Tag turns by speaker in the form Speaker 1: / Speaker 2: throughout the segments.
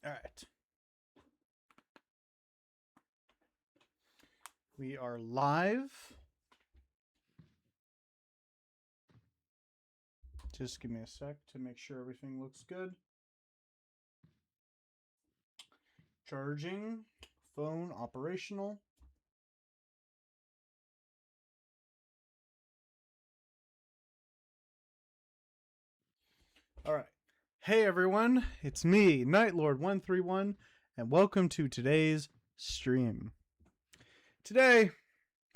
Speaker 1: All right. We are live. Just give me a sec to make sure everything looks good. Charging. Phone operational. All right. Hey everyone, it's me, Nightlord131, and welcome to today's stream. Today,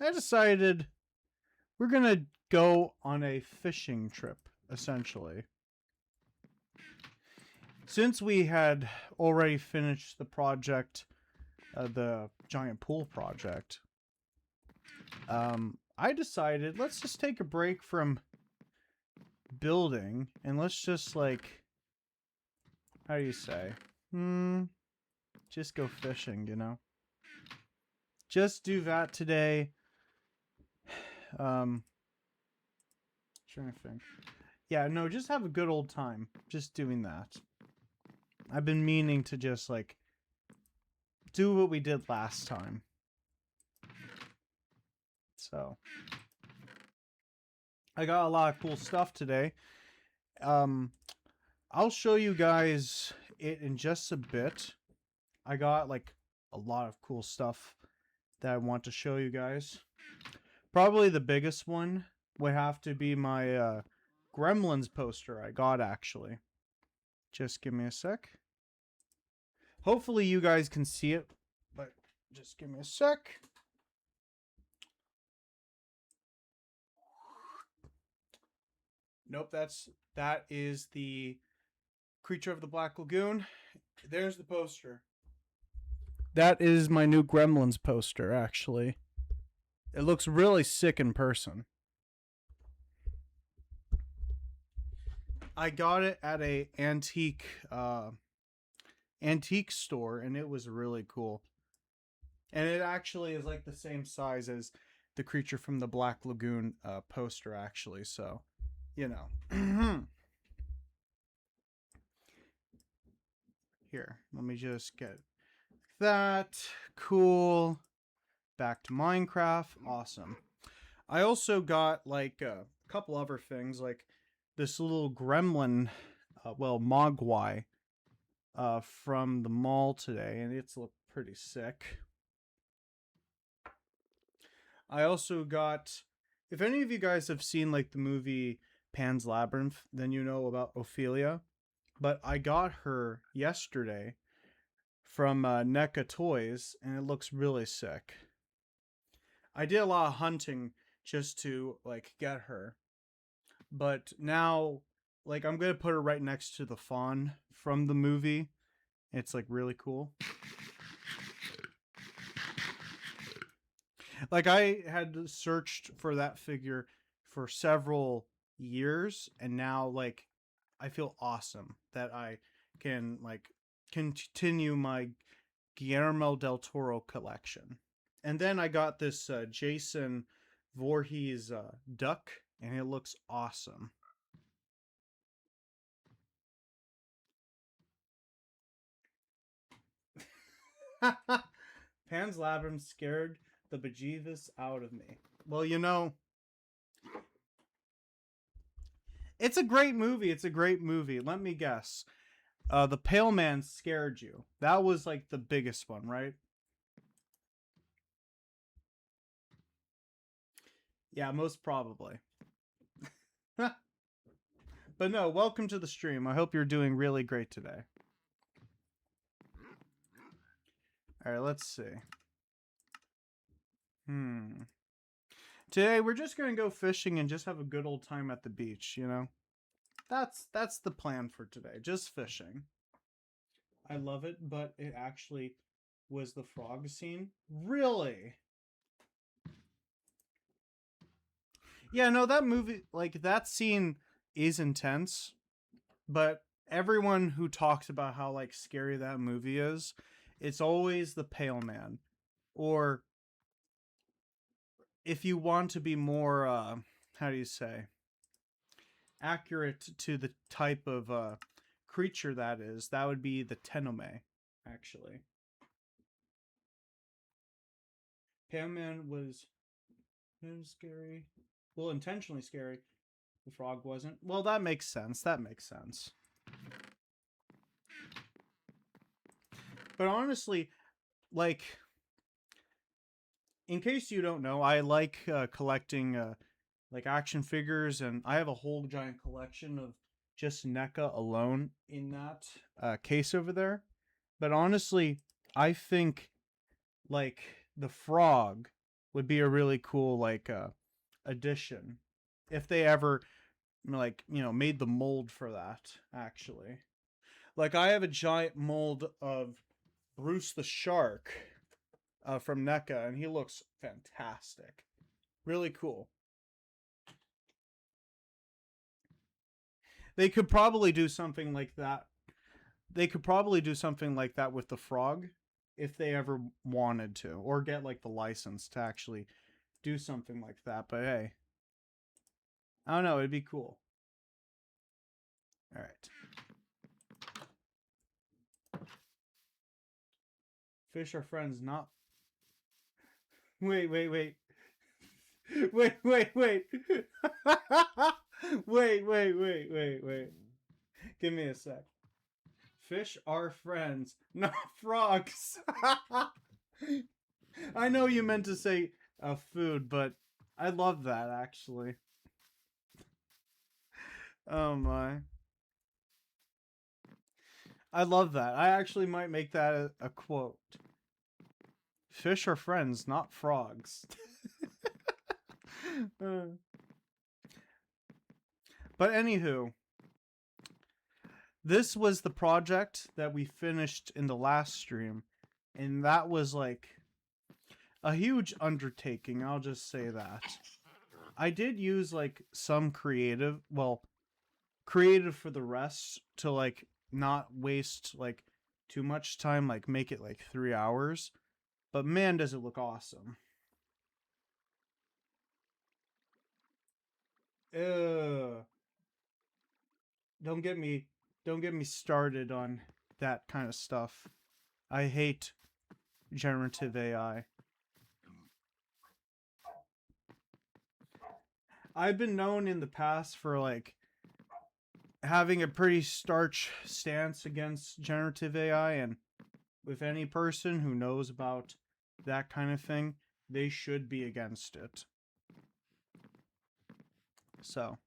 Speaker 1: I decided we're gonna go on a fishing trip, essentially. Since we had already finished the project, the giant pool project, I decided let's just take a break from building and let's just like, how do you say? Just go fishing, you know? Just do that today. Trying to think. Yeah, no, just have a good old time. Just doing that. I've been meaning to just like do what we did last time. So I got a lot of cool stuff today. I'll show you guys it in just a bit. I got like a lot of cool stuff that I want to show you guys. Probably the biggest one would have to be my Gremlins poster I got, actually. Just give me a sec. Hopefully you guys can see it, but just give me a sec. Nope, that is the Creature of the Black Lagoon. There's the poster. That is my new Gremlins poster, actually. It looks really sick in person. I got it at a antique store, and it was really cool. And it actually is like the same size as the Creature from the Black Lagoon poster, actually. So, you know. Here, let me just get that. Cool. Back to Minecraft. Awesome. I also got like a couple other things, like this little gremlin, mogwai, from the mall today, and it's looked pretty sick. I also got, if any of you guys have seen like the movie Pan's Labyrinth, then you know about Ophelia. But I got her yesterday from NECA Toys, and it looks really sick. I did a lot of hunting just to like get her, but now like I'm gonna put her right next to the fawn from the movie. It's like really cool. Like I had searched for that figure for several years, and now like I feel awesome that I can like continue my Guillermo del Toro collection. And then I got this Jason Voorhees duck, and it looks awesome. Pan's Labyrinth scared the bejesus out of me. Well, you know, it's a great movie. It's a great movie. Let me guess. The Pale Man scared you. That was like the biggest one, right? Yeah, most probably. But no, welcome to the stream. I hope you're doing really great today. Alright, let's see. Today we're just gonna go fishing and just have a good old time at the beach, you know? That's the plan for today. Just fishing. I love it, but it actually was the frog scene. Really? Yeah, no, that movie, like, that scene is intense, but everyone who talks about how, like, scary that movie is, it's always the Pale Man. Or, if you want to be more, how do you say, accurate to the type of creature that is, that would be the Tenome. actually. Pan Man was scary. Well, intentionally scary. The frog wasn't. Well, that makes sense. That makes sense. But honestly, like, in case you don't know, I like collecting like action figures, and I have a whole giant collection of just NECA alone in that case over there. But honestly, I think like the frog would be a really cool like addition if they ever like made the mold for that actually. Like I have a giant mold of Bruce the Shark from NECA, and he looks fantastic. Really cool. They could probably do something like that. They could probably do something like that with the frog if they ever wanted to, or get like the license to actually do something like that. But hey, I don't know. It'd be cool. All right. Fish are friends, not. Wait, wait, wait. Wait, wait, wait. Wait, wait, wait, wait, wait. Give me a sec. Fish are friends, not frogs. I know you meant to say food, but I love that actually. Oh my. I love that. I actually might make that a quote. Fish are friends, not frogs. But anywho, this was the project that we finished in the last stream, and that was like a huge undertaking, I'll just say that. I did use like some creative for the rest to like not waste like too much time, like make it like 3 hours. But man, does it look awesome. Ugh. Don't get me don't get me started on that kind of stuff. I hate generative AI. I've been known in the past for like having a pretty starch stance against generative AI, and with any person who knows about that kind of thing, they should be against it. So,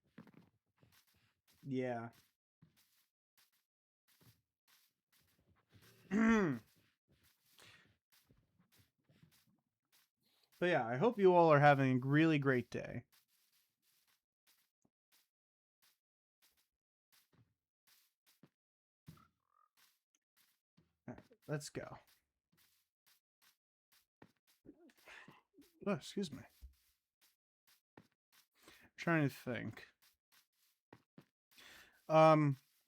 Speaker 1: yeah. But yeah, I hope you all are having a really great day. All right, let's go. Oh, excuse me. I'm trying to think.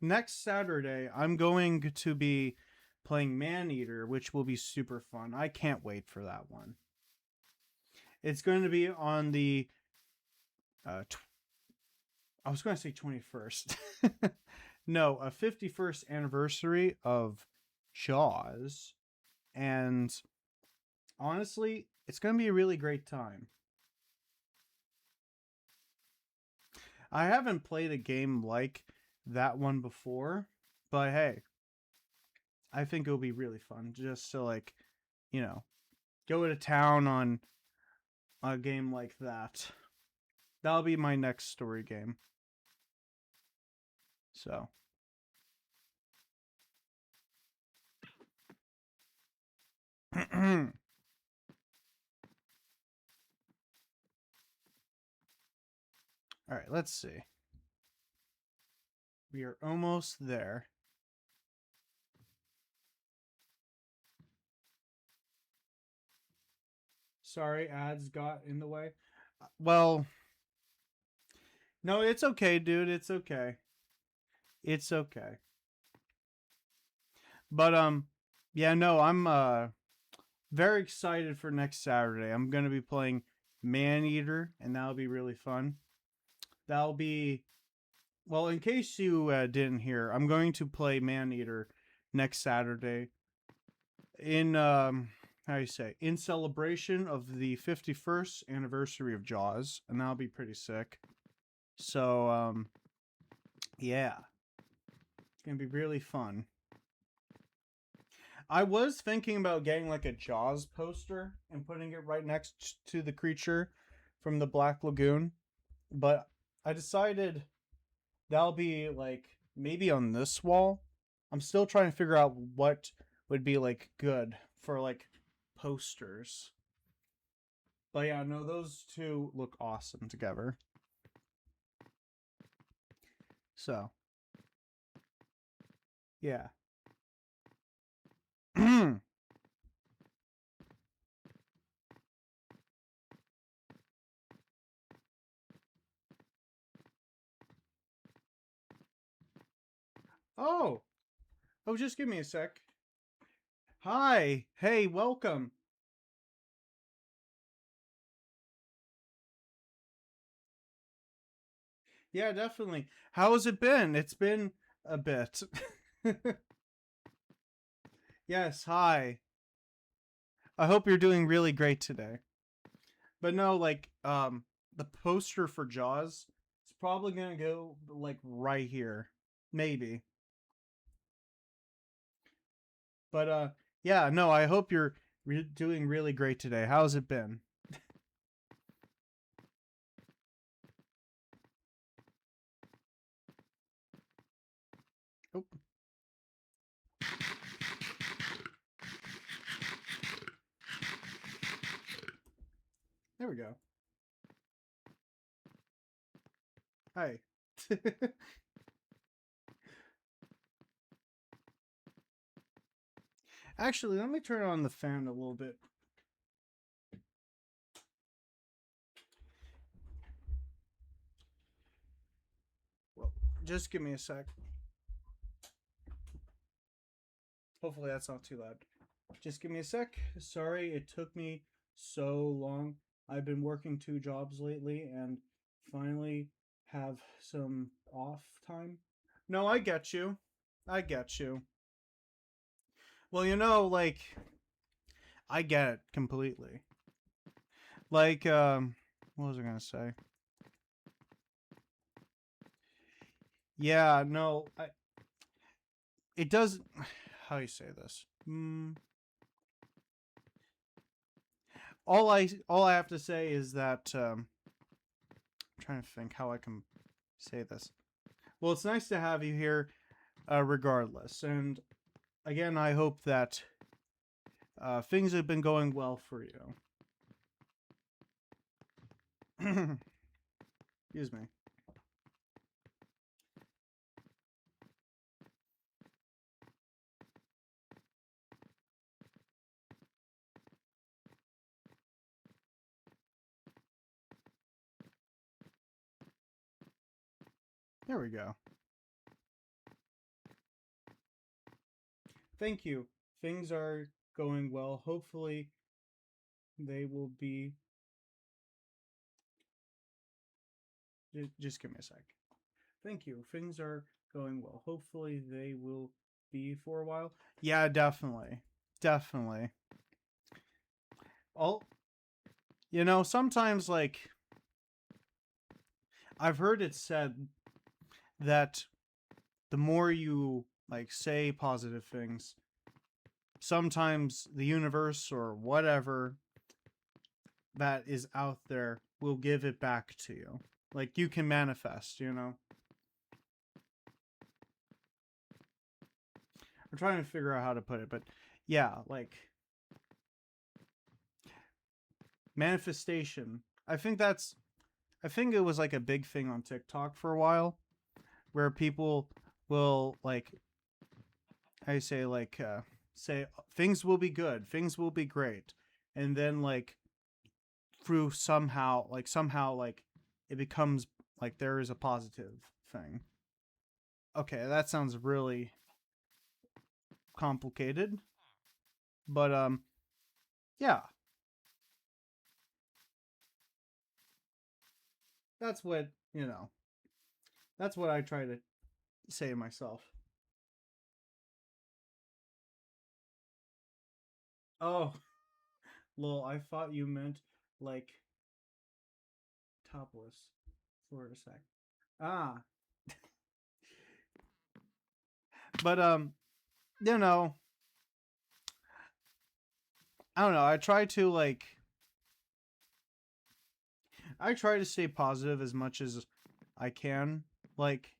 Speaker 1: Next Saturday, I'm going to be playing Maneater, which will be super fun. I can't wait for that one. It's going to be on the I was going to say 21st. No, a 51st anniversary of Jaws. And honestly, it's going to be a really great time. I haven't played a game like that one before, but hey, I think it'll be really fun just to like, you know, go to town on a game like that. That'll be my next story game. So, all right, let's see. We are almost there. Sorry, ads got in the way. Well, no, it's okay, dude. It's okay. It's okay. But yeah, no, I'm very excited for next Saturday. I'm going to be playing Maneater, and that'll be really fun. That'll be well, in case you didn't hear, I'm going to play Maneater next Saturday in how do you say, in celebration of the 51st anniversary of Jaws, and that'll be pretty sick. So yeah, it's gonna be really fun. I was thinking about getting like a Jaws poster and putting it right next to the creature from the Black Lagoon, but I decided that'll be like maybe on this wall. I'm still trying to figure out what would be like good for like posters. But yeah, no, those two look awesome together. So, yeah. Oh, oh, just give me a sec. Hi. Hey, welcome. Yeah, definitely. How has it been? It's been a bit. Yes, hi. I hope you're doing really great today. But no, like the poster for Jaws, it's probably going to go like right here. Maybe. But yeah, no, I hope you're doing really great today. How's it been? Oh, there we go. Hi. Actually, let me turn on the fan a little bit. Well, just give me a sec. Hopefully that's not too loud. Just give me a sec. Sorry it took me so long. I've been working two jobs lately and finally have some off time. No, I get you. I get you. Well, like I get it completely. Like what was I going to say? Yeah, no, it does how do you say this? All I have to say is that I'm trying to think how I can say this. Well, it's nice to have you here, regardless. And again, I hope that things have been going well for you. Excuse me. There we go. Thank you. Things are going well. Hopefully, they will be. Just give me a sec. Thank you. Things are going well. Hopefully, they will be for a while. Yeah, definitely. Definitely. All sometimes like I've heard it said that the more you like say positive things, sometimes the universe or whatever that is out there will give it back to you. Like you can manifest. I'm trying to figure out how to put it, but yeah, like manifestation. I think it was like a big thing on TikTok for a while where people will like I say like say things will be good, things will be great. And then like through somehow like it becomes like there is a positive thing. Okay, that sounds really complicated, but yeah, that's that's what I try to say to myself. Oh, lol, I thought you meant like topless for a sec. Ah, but you know, I don't know. I try to stay positive as much as I can. Like,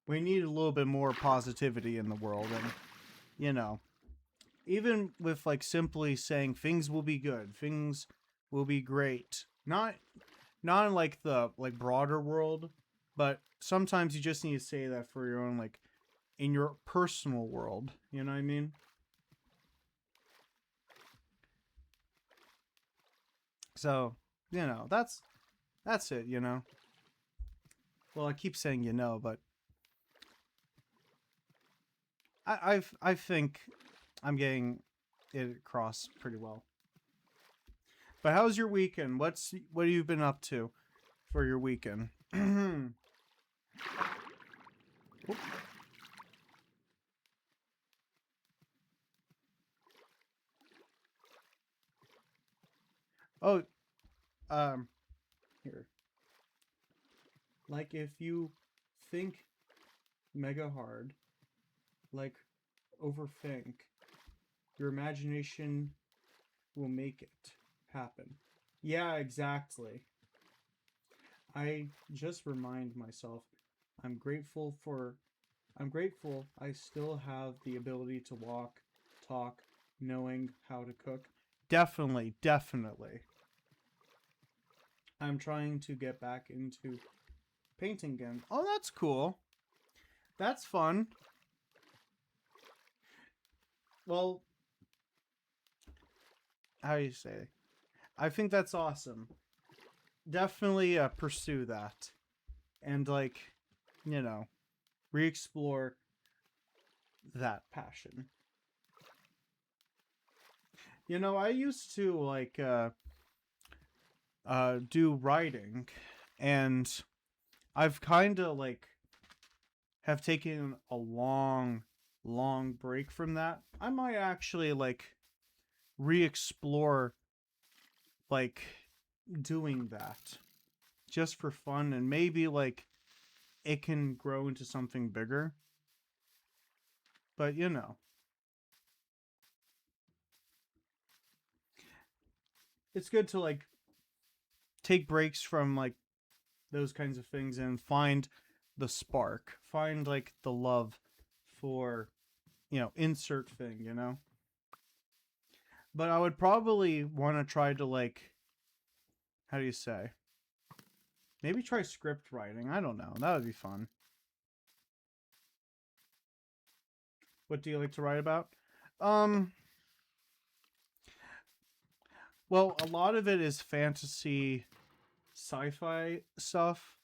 Speaker 1: we need a little bit more positivity in the world, and you know, even with like simply saying things will be good, things will be great. Not in like the like broader world, but sometimes you just need to say that for your own like in your personal world. You know what I mean? So, that's it, you know. Well, I keep saying but I think I'm getting it across pretty well. But how's your weekend? What have you been up to for your weekend? Oh, um, here. Like if you think mega hard, like overthink, your imagination will make it happen. Yeah, exactly. I just remind myself I'm grateful for I'm grateful I still have the ability to walk, talk, knowing how to cook. Definitely, definitely. I'm trying to get back into painting again. Oh, that's cool. That's fun. Well, how do you say? I think that's awesome. Definitely pursue that and like, you know, re-explore that passion. I used to like do writing, and I've kind of like have taken a long break from that. I might actually like re-explore like doing that just for fun, and maybe like it can grow into something bigger. But it's good to like take breaks from like those kinds of things and find the spark, find like the love for, insert thing. But I would probably want to try to like, how do you say? Maybe try script writing. I don't know. That would be fun. What do you like to write about? Um, well, a lot of it is fantasy, sci-fi stuff,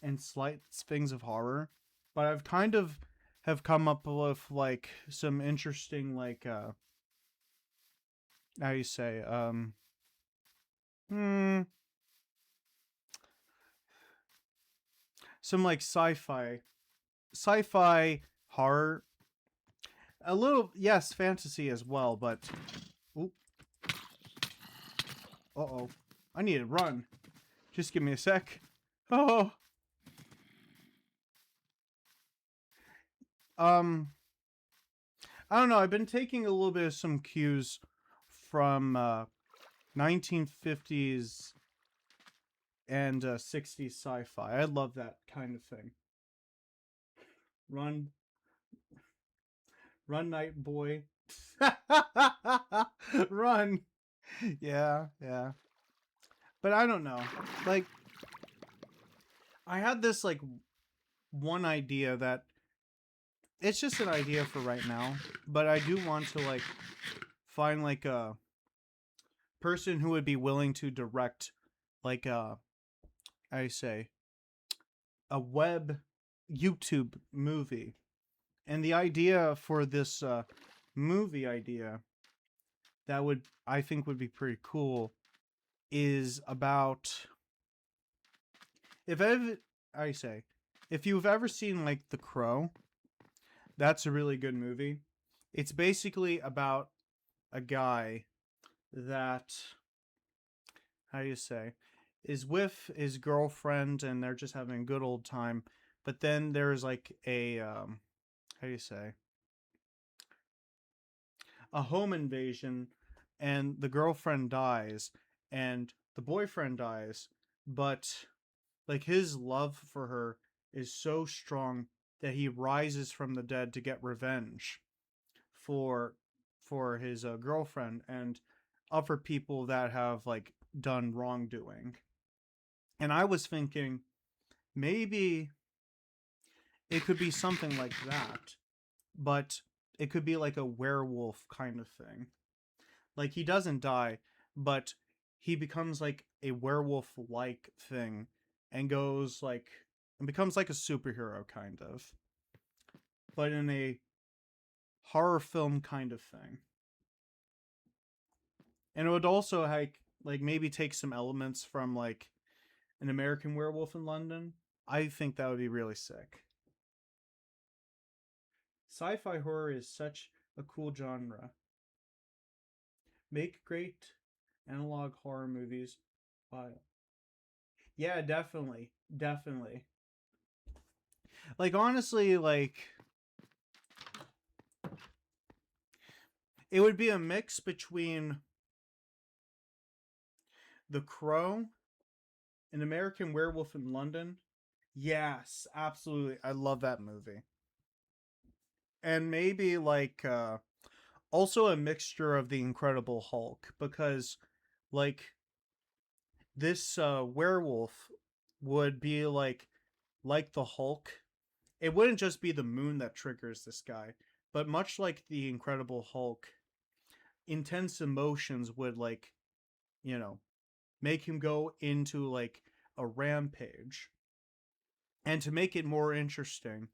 Speaker 1: and slight things of horror. But I've kind of have come up with like some interesting like how do you say hmm, some like sci-fi horror, a little, yes, fantasy as well, but oop, uh-oh, I need to run. Just give me a sec. Oh, um I don't know, I've been taking a little bit of some cues from 1950s and 60s sci-fi. I love that kind of thing. Run, run, night boy. Run. Yeah, yeah. But I don't know. Like, I had this like one idea that it's just an idea for right now, but I do want to like find like a person who would be willing to direct like I say a web YouTube movie. And the idea for this movie idea that would I think would be pretty cool is about if ever I say if you've ever seen like The Crow, that's a really good movie. It's basically about a guy that, how do you say, is with his girlfriend and they're just having a good old time. But then there's like a how do you say, a home invasion, and the girlfriend dies and the boyfriend dies, but like his love for her is so strong that he rises from the dead to get revenge for his girlfriend and other people that have like done wrongdoing. And I was thinking maybe it could be something like that, but it could be like a werewolf kind of thing. Like he doesn't die, but he becomes like a werewolf like thing and goes like and becomes like a superhero kind of, but in a horror film kind of thing. And it would also like maybe take some elements from like an American Werewolf in London. I think that would be really sick. Sci-fi horror is such a cool genre. Make great analog horror movies. Yeah, definitely, definitely. Like honestly, like it would be a mix between The Crow, An American Werewolf in London. Yes, absolutely. I love that movie. And maybe like also a mixture of the Incredible Hulk, because like this werewolf would be like the Hulk. It wouldn't just be the moon that triggers this guy, but much like the Incredible Hulk, intense emotions would like, you know, make him go into like a rampage. And to make it more interesting,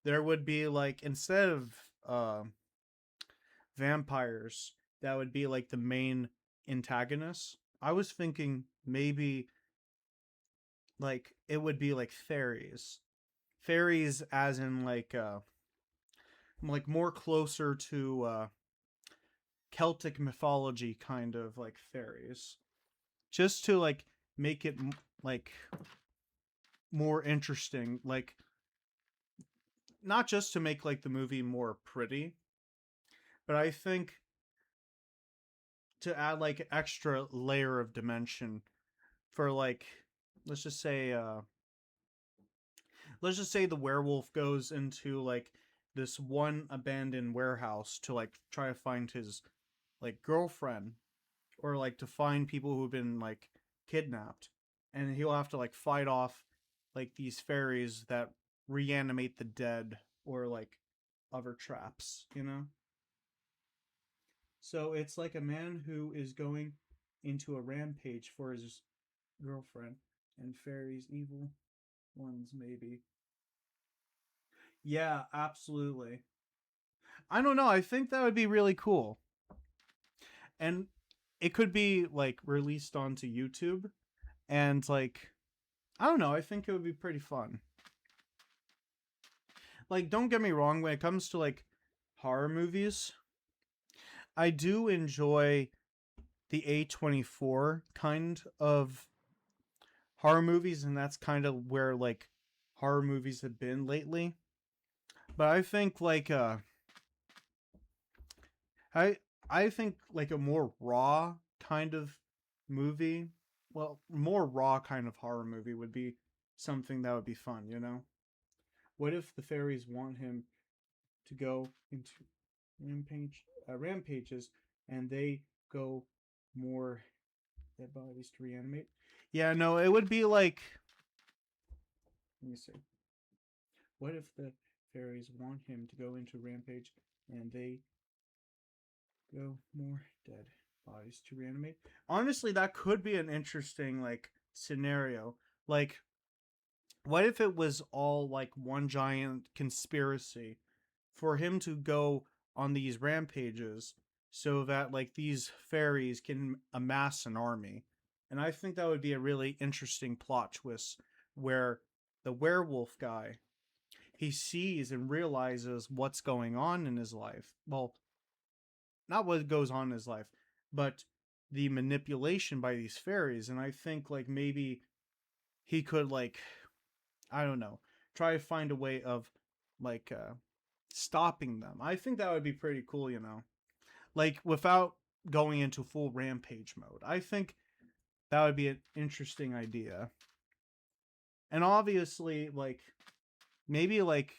Speaker 1: there would be like, instead of vampires that would be like the main antagonists, I was thinking maybe like it would be like fairies. Fairies as in like more closer to Celtic mythology kind of like fairies. Just to like make it like more interesting, like not just to make like the movie more pretty, but I think to add like extra layer of dimension for like, let's just say let's just say the werewolf goes into like this one abandoned warehouse to like try to find his like girlfriend, or like to find people who've been like kidnapped, and he'll have to like fight off like these fairies that reanimate the dead, or like other traps, you know. So it's like a man who is going into a rampage for his girlfriend, and fairies, evil ones, maybe. Yeah, absolutely. I don't know. I think that would be really cool. And it could be like released onto YouTube. And like, I don't know. I think it would be pretty fun. Like, don't get me wrong, when it comes to like horror movies, I do enjoy the A24 kind of horror movies. And that's kind of where like horror movies have been lately. But I think like I I think like a more raw kind of movie, well, more raw kind of horror movie would be something that would be fun, you know? What if the fairies want him to go into rampages, and they go more dead bodies to reanimate? Yeah, no, it would be like, let me see. What if the fairies want him to go into rampage, and they go more dead bodies to reanimate? Honestly, that could be an interesting like scenario. Like, what if it was all like one giant conspiracy for him to go on these rampages so that like these fairies can amass an army? And I think that would be a really interesting plot twist, where the werewolf guy, he sees and realizes what's going on in his life. Well, not what goes on in his life, but the manipulation by these fairies, and I think like maybe he could like, I don't know, try to find a way of like stopping them. I think that would be pretty cool, you know. Like without going into full rampage mode. I think that would be an interesting idea. And obviously like maybe like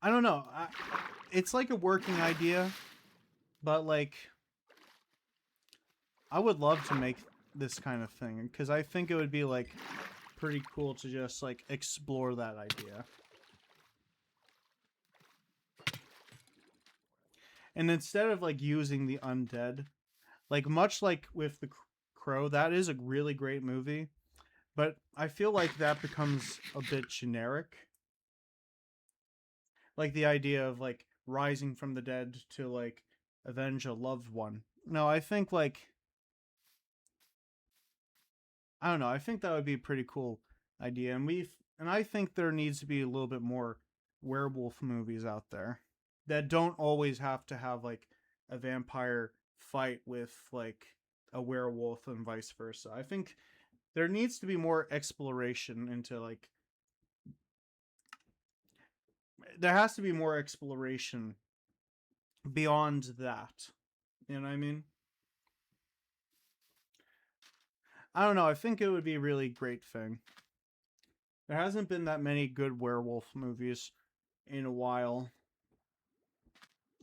Speaker 1: I don't know. It's like a working idea, but like I would love to make this kind of thing because I think it would be like pretty cool to just like explore that idea. And instead of like using the undead, like much like with the Crow, that is a really great movie, but I feel like that becomes a bit generic. Like the idea of like rising from the dead to like avenge a loved one. No, I think like I don't know. I think that would be a pretty cool idea, and I think there needs to be a little bit more werewolf movies out there that don't always have to have like a vampire fight with like a werewolf and vice versa. I think there needs to be more exploration into like there has to be more exploration beyond that. You know what I mean? I don't know. I think it would be a really great thing. There hasn't been that many good werewolf movies in a while.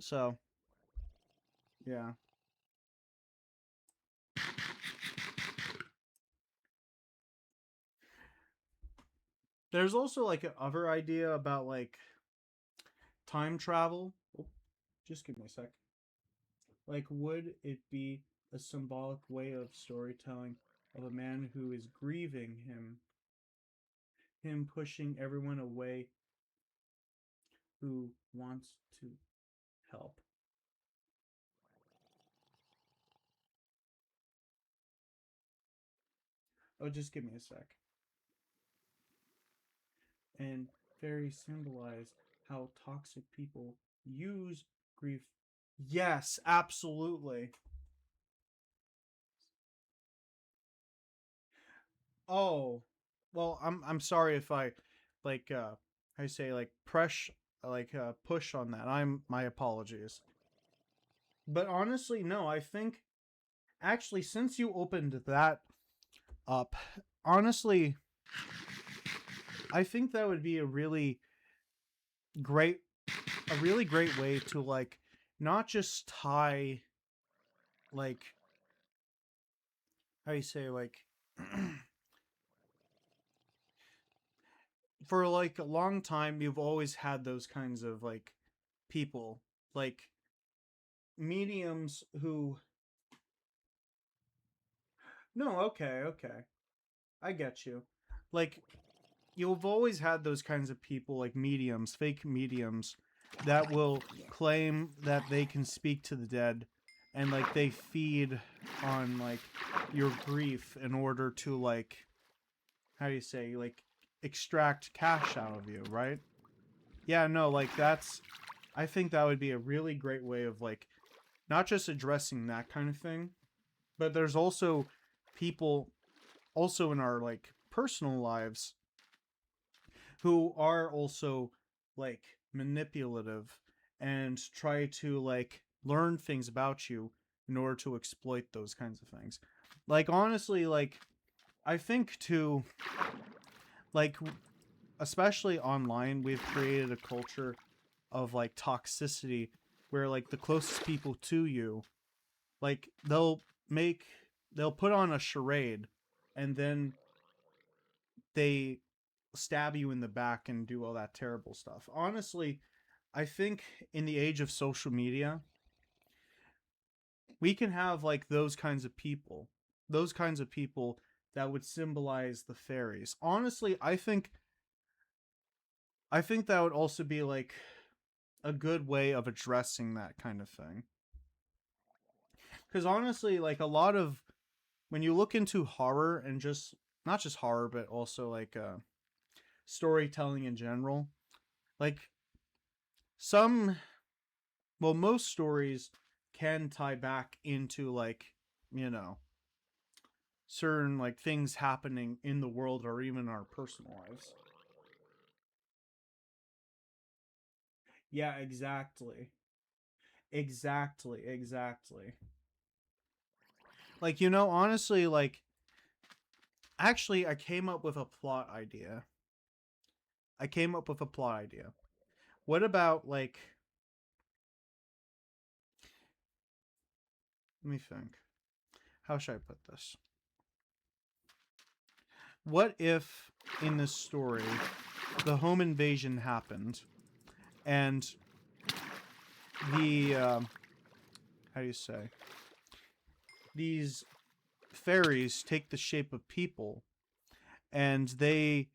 Speaker 1: So, yeah. There's also like another idea about like time travel. Oh, just give me a sec. Like, would it be a symbolic way of storytelling of a man who is grieving him pushing everyone away who wants to help? Oh, just give me a sec. And very symbolize how toxic people use grief. Yes, absolutely. Oh, well, I'm sorry if I like I say like push on that. I'm my apologies. But honestly, no, I think actually since you opened that up, honestly, I think that would be great a really great way to like not just tie like how you say like for like a long time you've always had those kinds of like people like mediums who no okay I get you like you've always had those kinds of people like mediums fake mediums that will claim that they can speak to the dead and like they feed on like your grief in order to like how do you say like extract cash out of you, right? Yeah, no, like that's I think that would be a really great way of like not just addressing that kind of thing, but there's also people also in our like personal lives who are also like manipulative and try to like learn things about you in order to exploit those kinds of things. Like honestly, like I think too like especially online we've created a culture of like toxicity where like the closest people to you like make they'll put on a charade and then they stab you in the back and do all that terrible stuff. Honestly, I think in the age of social media, we can have like those kinds of people. Those kinds of people that would symbolize the fairies. Honestly, I think that would also be like a good way of addressing that kind of thing. Cuz honestly, like a lot of when you look into horror and just not just horror but also like storytelling in general, like some well most stories can tie back into like, you know, certain like things happening in the world or even our personal lives. Yeah, exactly. Exactly, exactly. Like, honestly, like, actually, I came up with a plot idea. I came up with a plot idea. What about, like, let me think. How should I put this? What if in this story the home invasion happened and the, how do you say? These fairies take the shape of people and they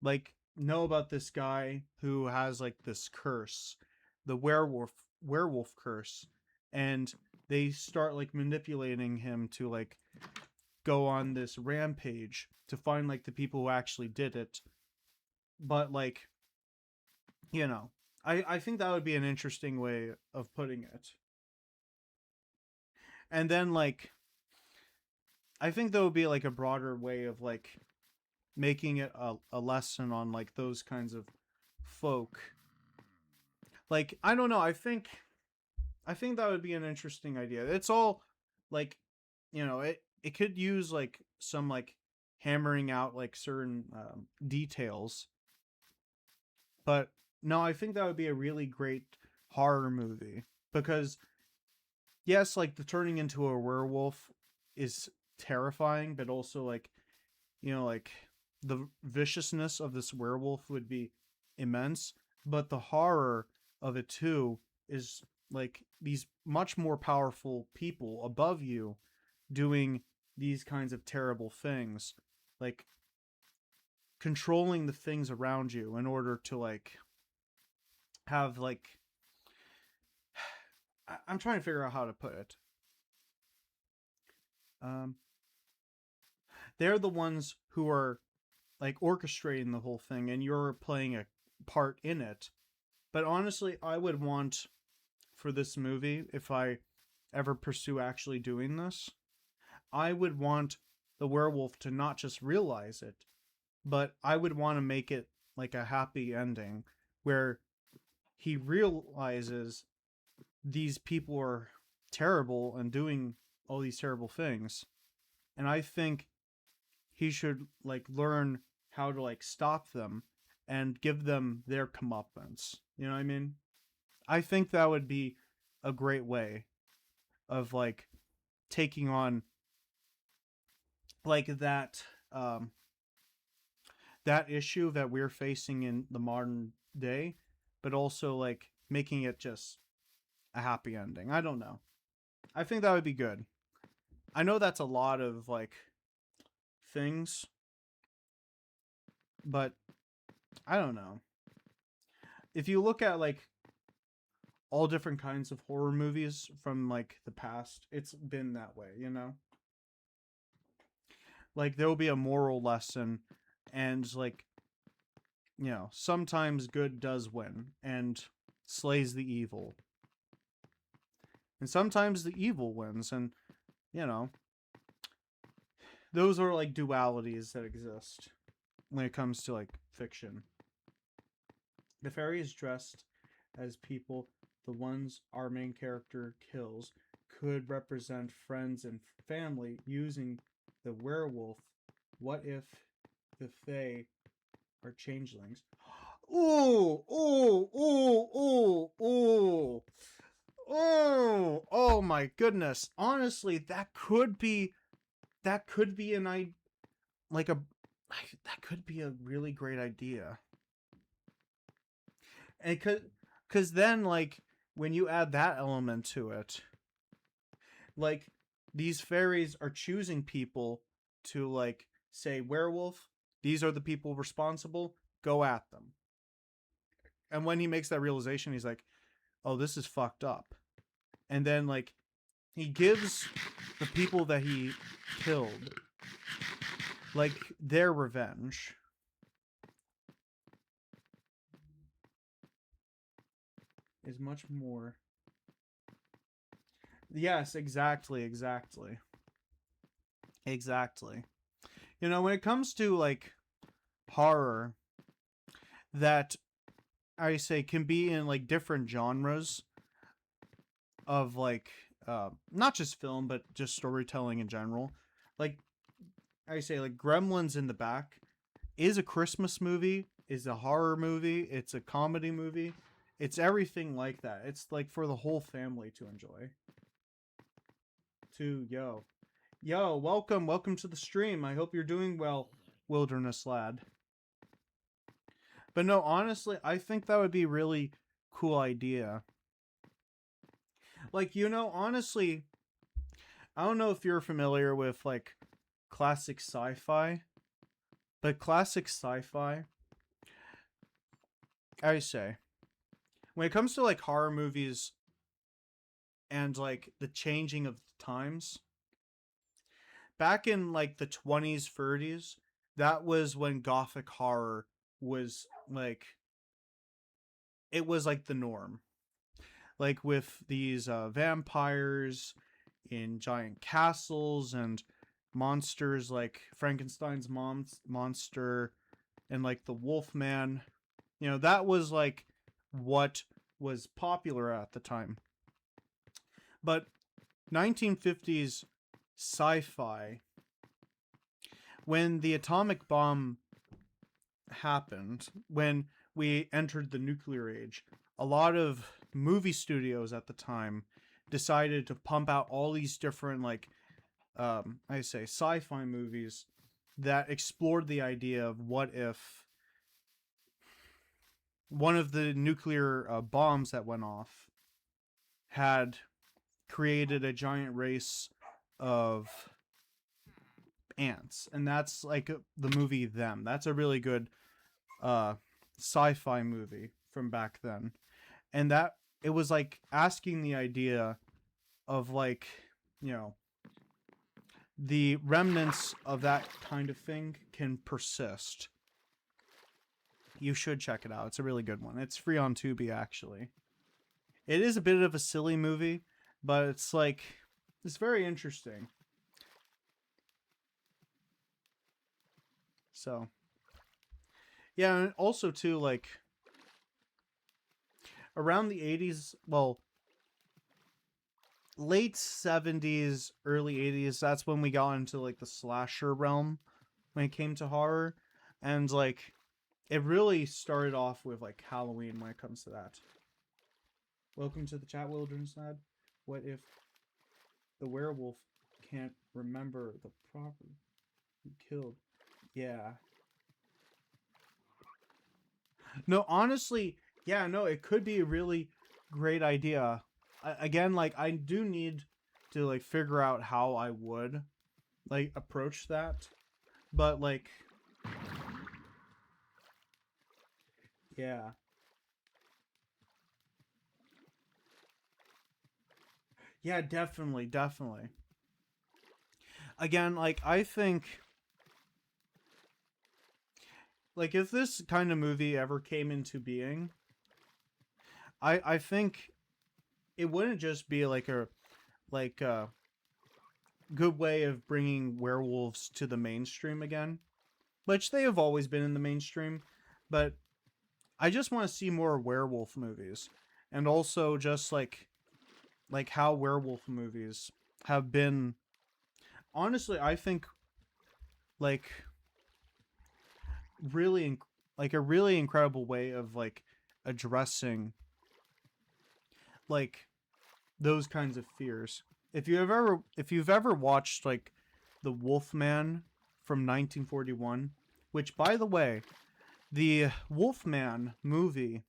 Speaker 1: like know about this guy who has like this curse, the werewolf curse, and they start like manipulating him to like go on this rampage to find like the people who actually did it. But like, you know, I think that would be an interesting way of putting it. And then like I think there would be like a broader way of like making it a lesson on like those kinds of folk. Like I don't know, I think that would be an interesting idea. It's all like, it could use like some like hammering out like certain details, but no, I think that would be a really great horror movie because yes, like the turning into a werewolf is terrifying, but also like, like the viciousness of this werewolf would be immense, but the horror of it too is like these much more powerful people above you doing these kinds of terrible things, like controlling the things around you in order to like have like I'm trying to figure out how to put it. Um, they're the ones who are like orchestrating the whole thing, and you're playing a part in it. But honestly, I would want for this movie, if I ever pursue actually doing this, I would want the werewolf to not just realize it, but I would want to make it like a happy ending where he realizes these people are terrible and doing all these terrible things. And I think he should like learn how to like stop them and give them their comeuppance. You know what I mean? I think that would be a great way of like taking on like um that issue that we're facing in the modern day, but also like making it just a happy ending. I don't know. I think that would be good. I know that's a lot of like things, but I don't know. If you look at like all different kinds of horror movies from like the past, it's been that way, you know? Like there will be a moral lesson and like, sometimes good does win and slays the evil. And sometimes the evil wins and, you know, those are like dualities that exist when it comes to like fiction. The fairies dressed as people, the ones our main character kills, could represent friends and family using the werewolf. What if the fae are changelings? Ooh, ooh, ooh, ooh, ooh. Oh my goodness. Honestly, that could be an I like a that could be a really great idea. And cuz then like when you add that element to it, like these fairies are choosing people to like say werewolf, these are the people responsible, go at them. And when he makes that realization, he's like, "Oh, this is fucked up." And then like he gives the people that he killed like their revenge is much more. Yes, exactly, exactly. Exactly. You know, when it comes to like horror that I say can be in like different genres of like not just film but just storytelling in general. Like I say like Gremlins in the Back is a Christmas movie, is a horror movie, it's a comedy movie. It's everything like that. It's like for the whole family to enjoy. To yo. Yo, welcome to the stream. I hope you're doing well, Wilderness Lad. But no, honestly, I think that would be a really cool idea. Like, you know, honestly, I don't know if you're familiar with like classic sci-fi, but classic sci-fi, I say, when it comes to like horror movies and like the changing of times, back in like the 20s, 30s, that was when gothic horror was like it was like the norm. Like with these vampires in giant castles and monsters like Frankenstein's monster and like the Wolfman. You know, that was like what was popular at the time. But 1950s sci-fi, when the atomic bomb happened, when we entered the nuclear age, a lot of movie studios at the time decided to pump out all these different like I say sci-fi movies that explored the idea of what if one of the nuclear bombs that went off had created a giant race of ants, and that's like the movie Them. That's a really good uh sci-fi movie from back then. And that it was like asking the idea of like, you know, the remnants of that kind of thing can persist. You should check it out. It's a really good one. It's free on Tubi actually. It is a bit of a silly movie, but it's like it's very interesting. So, yeah, and also too like around the 80s, well, late 70s, early 80s, that's when we got into like the slasher realm when it came to horror. And like it really started off with like Halloween when it comes to that. Welcome to the chat, Wilderness Lad. What if the werewolf can't remember the property he killed? Yeah. No, honestly, yeah, no, it could be a really great idea. Again, like I do need to like figure out how I would like approach that. But like yeah. Yeah, definitely, definitely. Again, like I think like if this kind of movie ever came into being, I think it wouldn't just be like a good way of bringing werewolves to the mainstream again, which they have always been in the mainstream, but I just want to see more werewolf movies, and also just like how werewolf movies have been. Honestly, I think like really like a really incredible way of like addressing like those kinds of fears. If you've ever watched like The Wolfman from 1941, which by the way, the Wolfman movie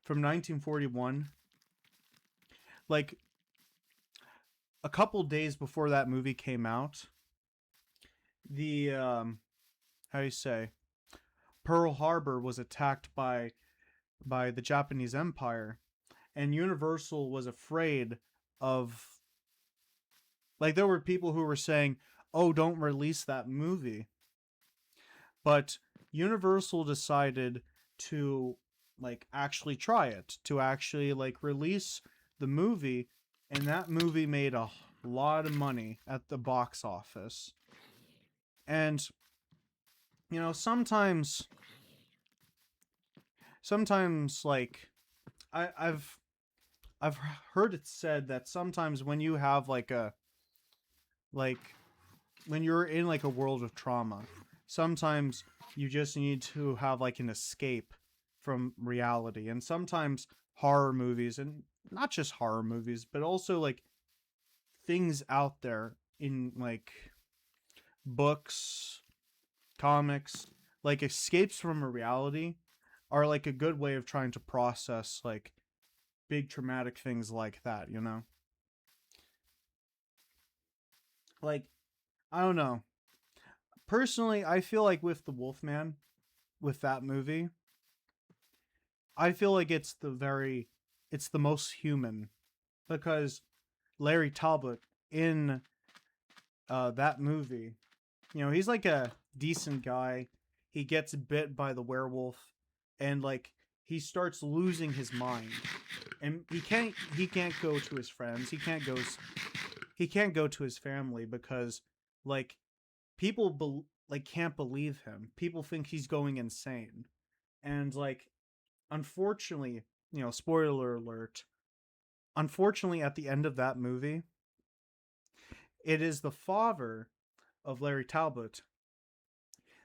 Speaker 1: from 1941, like a couple days before that movie came out, the how do you say Pearl Harbor was attacked by the Japanese Empire, and Universal was afraid of like there were people who were saying, "Oh, don't release that movie." But Universal decided to like actually try it, to actually like release the movie, and that movie made a lot of money at the box office. And sometimes like I've I've heard it said that sometimes when you have like when you're in like a world of trauma, sometimes you just need to have like an escape from reality. And sometimes horror movies, and not just horror movies, but also like things out there in like books, comics, like escapes from a reality are like a good way of trying to process like big traumatic things like that, you know? Like, I don't know. Personally, I feel like with The Wolfman, with that movie, I feel like it's the most human because Larry Talbot in that movie, he's like a decent guy. He gets bit by the werewolf, and like he starts losing his mind, and he can't go to his friends. He can't go to his family because like like can't believe him. People think he's going insane, and like unfortunately, spoiler alert. Unfortunately, at the end of that movie, it is the father of Larry Talbot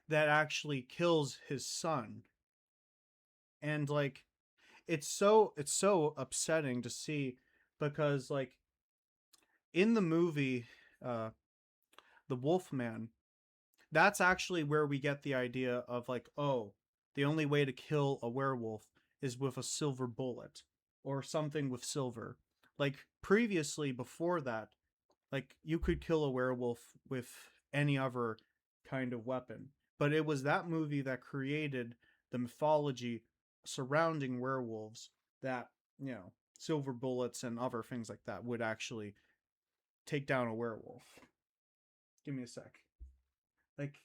Speaker 1: that actually kills his son. And like it's so upsetting to see because like in the movie uh The Wolfman, that's actually where we get the idea of like, oh, the only way to kill a werewolf is with a silver bullet or something with silver. Like previously before that, like you could kill a werewolf with any other kind of weapon. But it was that movie that created the mythology surrounding werewolves that, silver bullets and other things like that would actually take down a werewolf. Give me a sec. Like,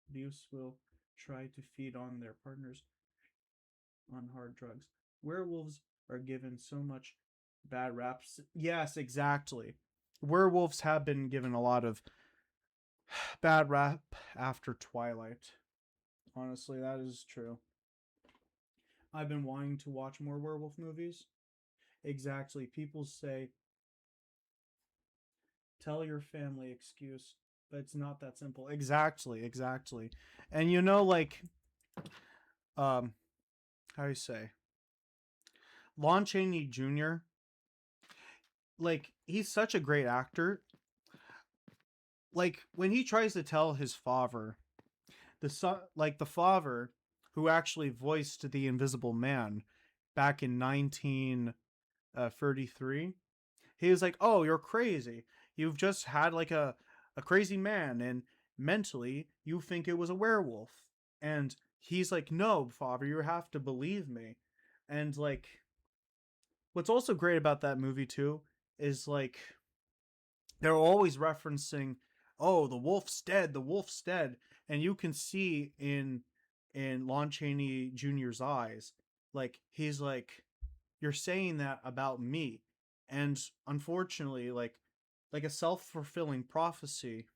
Speaker 1: abuse will try to feed on their partners on hard drugs. Werewolves are given so much bad raps. Yes, exactly. Werewolves have been given a lot of bad rap after Twilight. Honestly, that is true. I've been wanting to watch more werewolf movies. Exactly. People say, tell your family excuse, but it's not that simple. Exactly, exactly. And like, um, how do you say? Lon Chaney Jr., like, he's such a great actor. Like, when he tries to tell his father, the father who actually voiced the Invisible Man back in 1933, he was like, "Oh, you're crazy. You've just had like a crazy man, and mentally you think it was a werewolf." And he's like, "No, father, you have to believe me." And like, what's also great about that movie too is like they're always referencing, "Oh, the wolf's dead, the wolf's dead," and you can see in Lon Chaney Jr.'s eyes, like he's like, "You're saying that about me," and unfortunately, like a self fulfilling prophecy,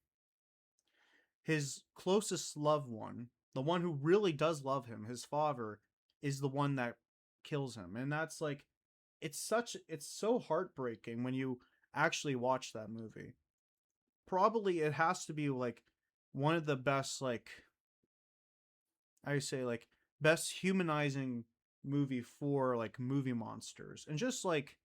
Speaker 1: his closest loved one, the one who really does love him, his father, is the one that kills him, and that's like, it's so heartbreaking when you actually watch that movie. Probably it has to be like one of the best, like I say, like best humanizing movie for like movie monsters, and just like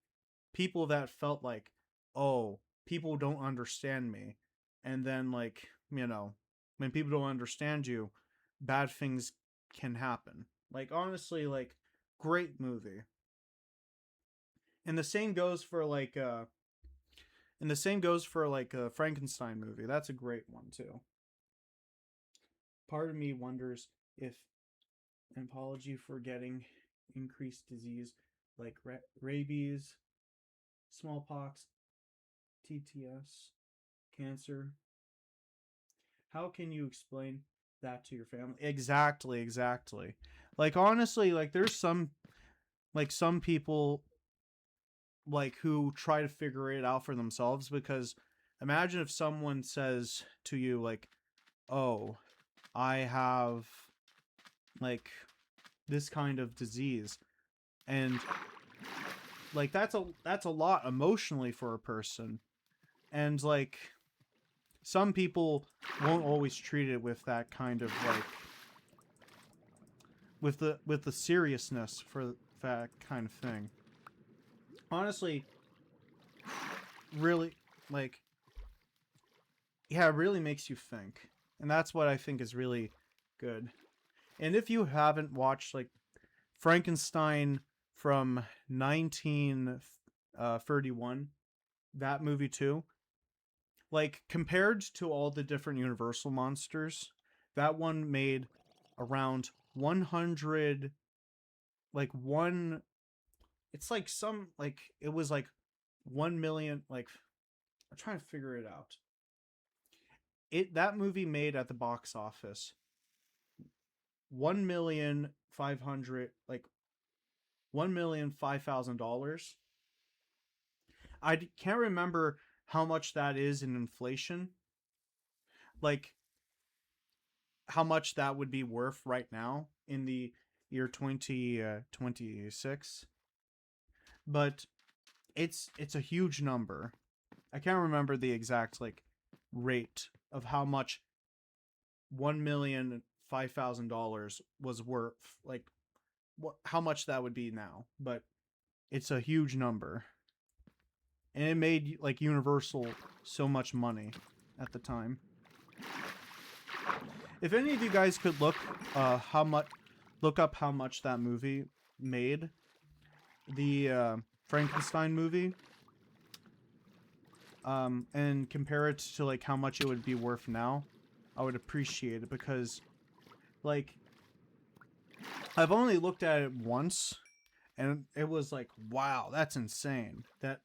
Speaker 1: people that felt like, oh, people don't understand me, and then like, when people don't understand you, bad things can happen. Like honestly, like great movie. And the same goes for like a Frankenstein movie. That's a great one too. Part of me wonders if an apology for getting increased disease like rabies, smallpox, TTS, cancer. How can you explain that to your family? Exactly, exactly. Like honestly, like there's some people like who try to figure it out for themselves, because imagine if someone says to you like, "Oh, I have like this kind of disease." And like that's a lot emotionally for a person. And like some people won't always treat it with that kind of like with the seriousness for that kind of thing. Honestly, really, like, yeah, it really makes you think. And that's what I think is really good. And if you haven't watched like Frankenstein from 1931, that movie too, like compared to all the different Universal monsters, that one made around 100, like one, it's like some, like it was like 1 million, like I'm trying to figure it out. That movie made at the box office 1,500,000, like $1,005,000. I can't remember how much that is in inflation, like how much that would be worth right now in the year 2026. But it's a huge number. I can't remember the exact like rate of how much $1,005,000 was worth, like what, how much that would be now, but it's a huge number, and it made like Universal so much money at the time. If any of you guys could how much look up how much that movie made, the Frankenstein movie, and compare it to like how much it would be worth now, I would appreciate it, because like I've only looked at it once and it was like, wow, that's insane that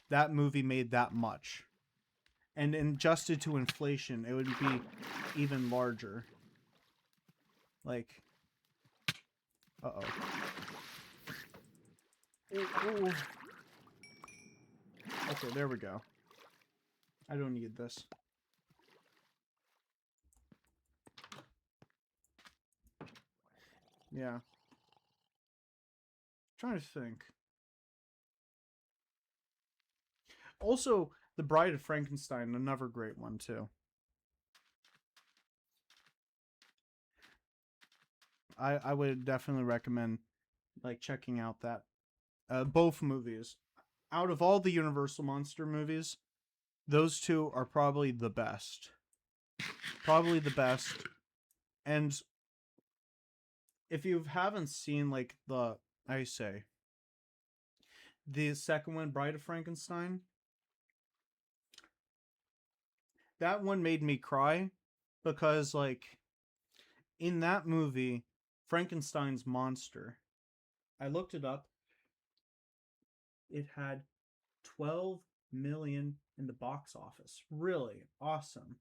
Speaker 1: that movie made that much. And adjusted to inflation, it would be even larger. Like, uh-oh. Ooh, ooh. Okay, there we go. I don't need this. Yeah. I'm trying to think. Also, The Bride of Frankenstein, another great one too. I would definitely recommend like checking out that both movies. Out of all the Universal monster movies, those two are probably the best. Probably the best. And if you haven't seen like I say the second one, Bride of Frankenstein, that one made me cry, because like in that movie, Frankenstein's monster, I looked it up, it had 12 million in the box office. Really awesome.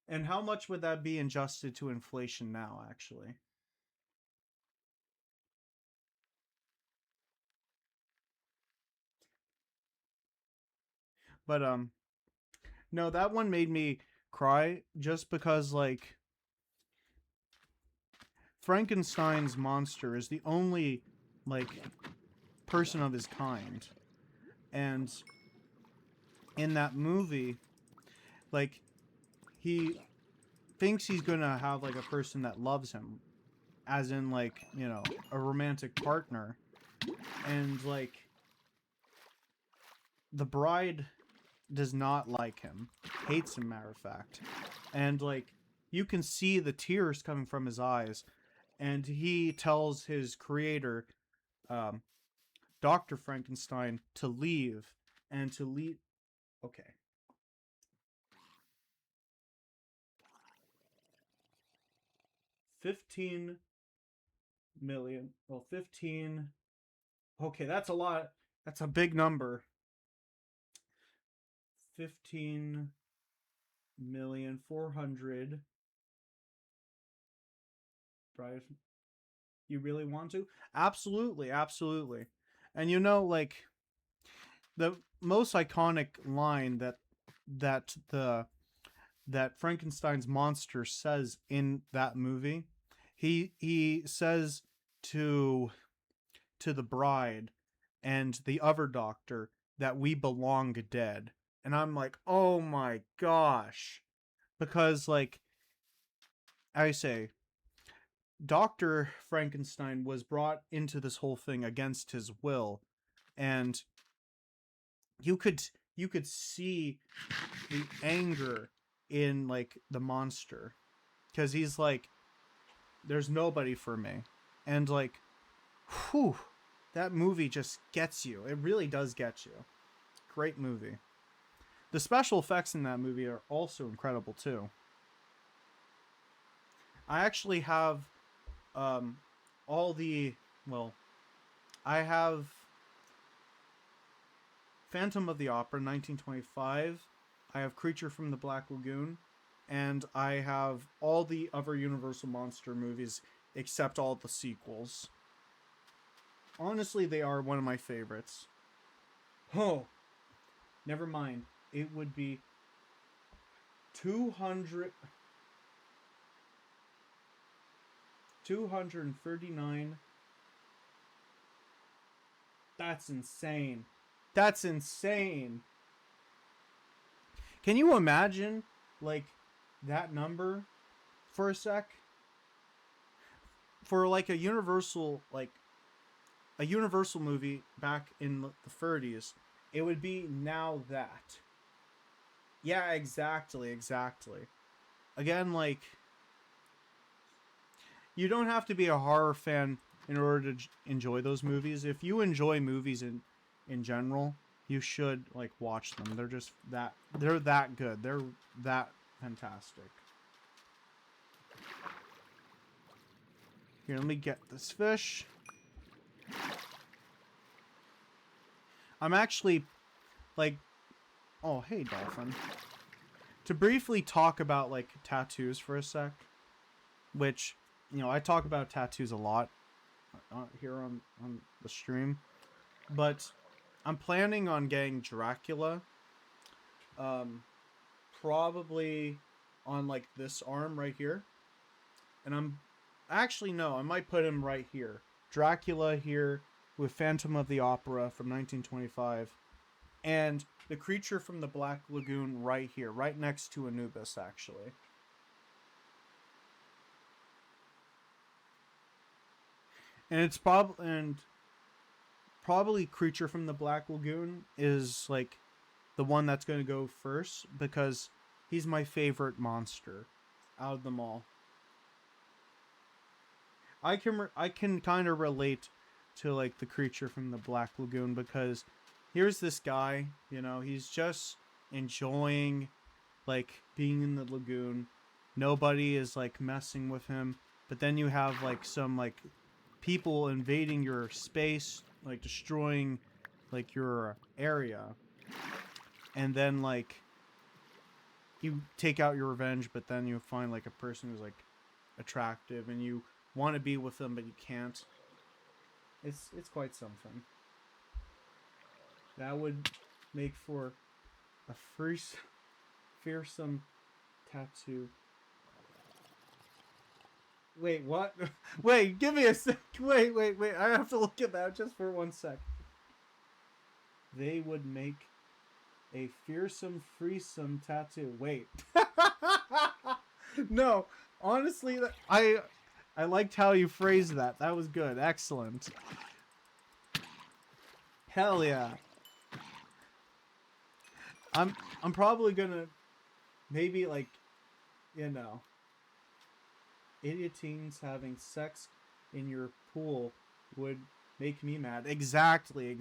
Speaker 1: And how much would that be adjusted to inflation now, actually? But no, that one made me cry just because like Frankenstein's monster is the only like person of his kind. And in that movie, like he thinks he's going to have like a person that loves him, as in like, you know, a romantic partner. And like the bride does not like him, hates him, matter of fact. And like you can see the tears coming from his eyes, and he tells his creator, um, Dr. Frankenstein, to leave and to leave. Okay. 15 million. Well, 15. Okay, that's a lot. That's a big number. 15,400,000. You really want to? Absolutely, absolutely. And you know, like the most iconic line that the that Frankenstein's monster says in that movie, he says to the bride and the other doctor that we belong dead. And I'm like, "Oh my gosh." Because like I say, Dr. Frankenstein was brought into this whole thing against his will, and you could you could see the anger in like the monster, because he's like, there's nobody for me. And like, whew, that movie just gets you. It really does get you. Great movie. The special effects in that movie are also incredible too. I actually have um all the, well, I have Phantom of the Opera 1925, I have Creature from the Black Lagoon, and I have all the other Universal Monster movies except all the sequels. Honestly, they are one of my favorites. Oh, never mind. It would be 200 239. That's insane. That's insane. Can you imagine like that number for a sec? For like a Universal movie back in the 30s, it would be now that. Yeah, exactly, exactly. Again, like, you don't have to be a horror fan in order to enjoy those movies. If you enjoy movies in general, you should like watch them. They're that good. They're that fantastic. Here, let me get this fish. I'm actually like, oh, hey dolphin. To briefly talk about like tattoos for a sec, which, you know, I talk about tattoos a lot here on the stream, but I'm planning on getting Dracula, um, probably on like this arm right here, and I'm actually, no, I might put him right here. Dracula here with Phantom of the Opera from 1925, and the Creature from the Black Lagoon right here, right next to Anubis, actually. And it's probably Creature from the Black Lagoon is like the one that's going to go first, because he's my favorite monster out of them all. I can kind of relate to like the Creature from the Black Lagoon, because here's this guy, you know, he's just enjoying like being in the lagoon. Nobody is like messing with him, but then you have like some like people invading your space, like destroying like your area, and then like you take out your revenge, but then you find like a person who's like attractive and you want to be with them but you can't. It's quite something. That would make for a fearsome tattoo. Wait, what? Wait, give me a sec. Wait. I have to look at that just for 1 sec. They would make a fearsome, threesome tattoo. Wait. No, honestly, I liked how you phrased that. That was good. Excellent. Hell yeah. I'm I'm probably gonna, maybe like, you know, idiot teens having sex in your pool would make me mad. Exactly,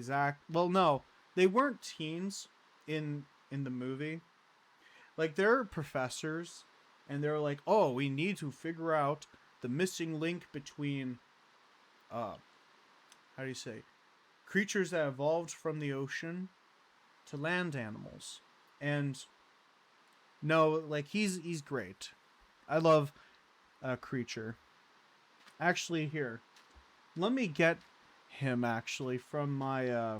Speaker 1: well, no. They weren't teens in the movie. Like, they're professors, and they're like, "Oh, we need to figure out the missing link between uh how do you say, creatures that evolved from the ocean to land animals." And no, like, he's great. I love Creature. Actually, here, Let me get him actually from my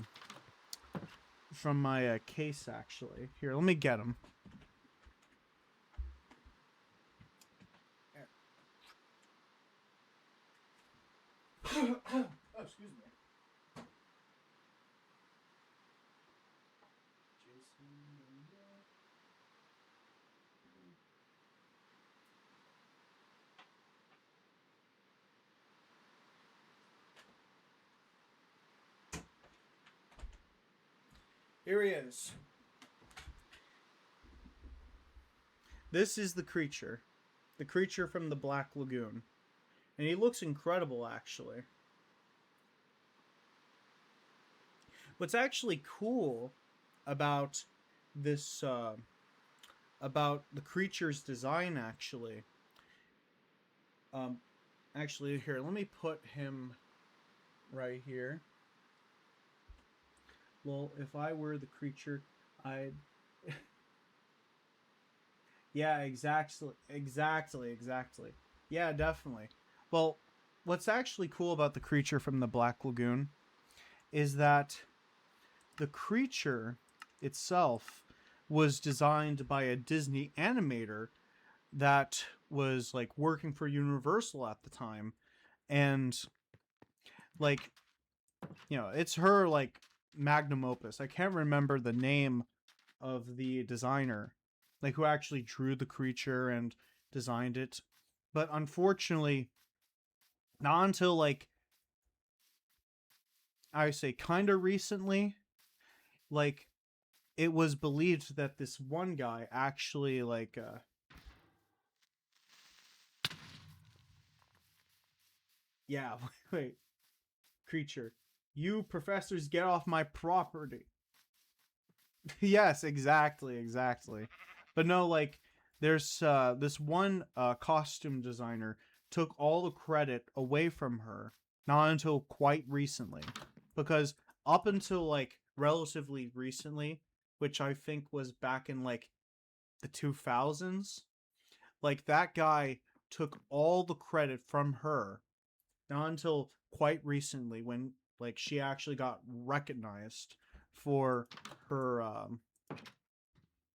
Speaker 1: case actually. Here, let me get him. Oh, excuse me. Here he is. This is the creature from the Black Lagoon. And he looks incredible, actually. What's actually cool about this, about the creature's design, actually, um, actually, here, let me put him right here. Well, if I were the creature, I'd... Yeah, exactly. Yeah, definitely. Well, what's actually cool about the creature from the Black Lagoon is that the creature itself was designed by a Disney animator that was like working for Universal at the time, and like, you know, it's her like magnum opus. I can't remember the name of the designer, like who actually drew the creature and designed it, but unfortunately, not until like I say kind of recently, like it was believed that this one guy actually like yeah, wait, creature, you professors get off my property. Yes, exactly. But no, like there's this one costume designer took all the credit away from her not until quite recently, because up until like relatively recently, which I think was back in like the 2000s, like that guy took all the credit from her not until quite recently when like she actually got recognized for her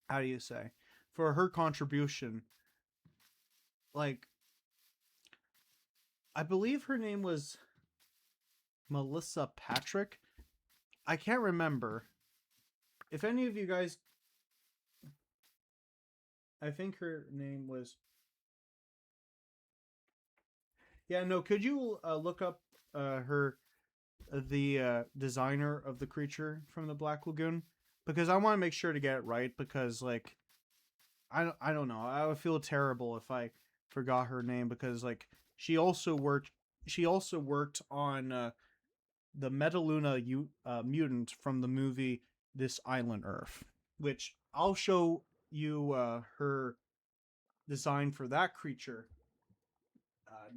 Speaker 1: how do you say, for her contribution. Like I believe her name was Melissa Patrick. I can't remember. If any of you guys, I think her name was, yeah, no, could you look up her the designer of the creature from the Black Lagoon, because I want to make sure to get it right, because like I don't know. I would feel terrible if I forgot her name, because like she also worked on the Metaluna mutant from the movie This Island Earth, which I'll show you her design for that creature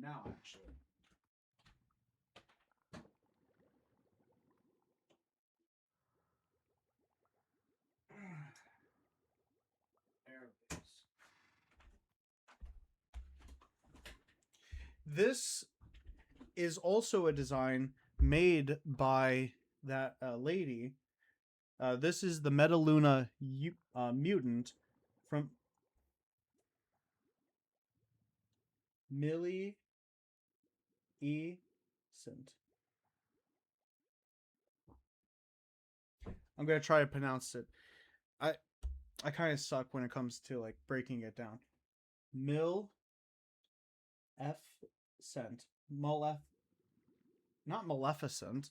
Speaker 1: now actually. There it is. This is also a design made by that lady. This is the Metaluna mutant from Millie E. Sint. I'm gonna try to pronounce it. I I kind of suck when it comes to like breaking it down. Mil F Cent. Malef, not Maleficent.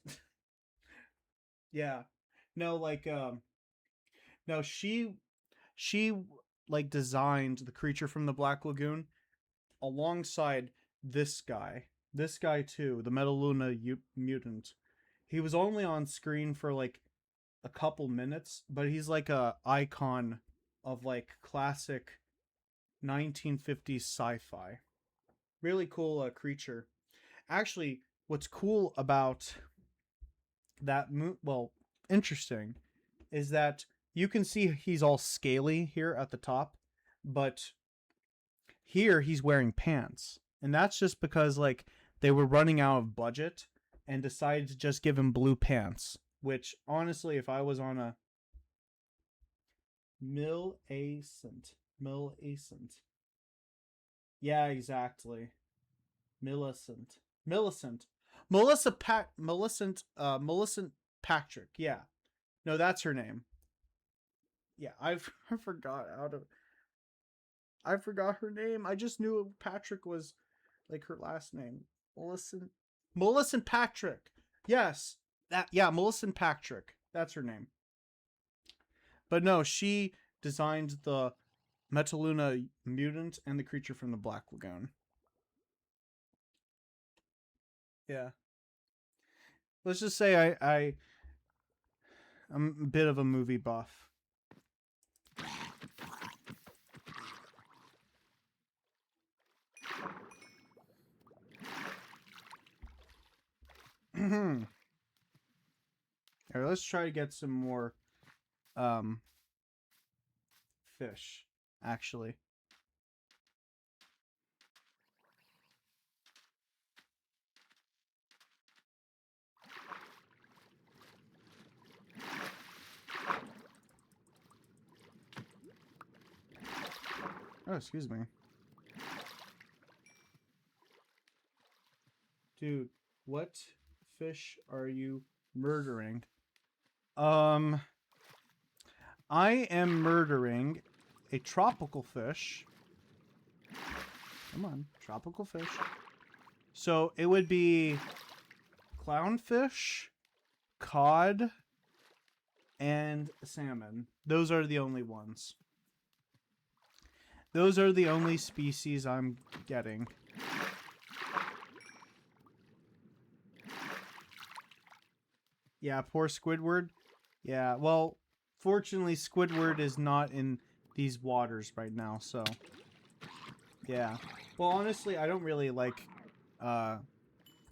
Speaker 1: Yeah. No, like no, she like designed the creature from the Black Lagoon alongside this guy. This guy too, the Metaluna mutant. He was only on screen for like a couple minutes, but he's like a icon of like classic 1950s sci-fi. Really cool creature. Actually, what's cool about well, interesting, is that you can see he's all scaly here at the top, but here he's wearing pants. And that's just because like they were running out of budget and decided to just give him blue pants. Which, honestly, if I was on a Millicent. Yeah, exactly. Millicent. Millicent Patrick. Yeah. No, that's her name. Yeah, I forgot I forgot her name. I just knew Patrick was like her last name. Millicent Patrick. Yes. Millicent Patrick. That's her name. But no, she designed the Metaluna mutant and the creature from the Black Lagoon. Yeah. Let's just say I'm a bit of a movie buff. Alright, let's try to get some more fish, actually. Oh, excuse me. Dude, what fish are you murdering? I am murdering a tropical fish. Come on, tropical fish. So it would be clownfish, cod, and salmon. Those are the only ones. Those are the only species I'm getting. Yeah, poor Squidward. Yeah, well, fortunately Squidward is not in these waters right now, so... Yeah. Well, honestly, I don't really like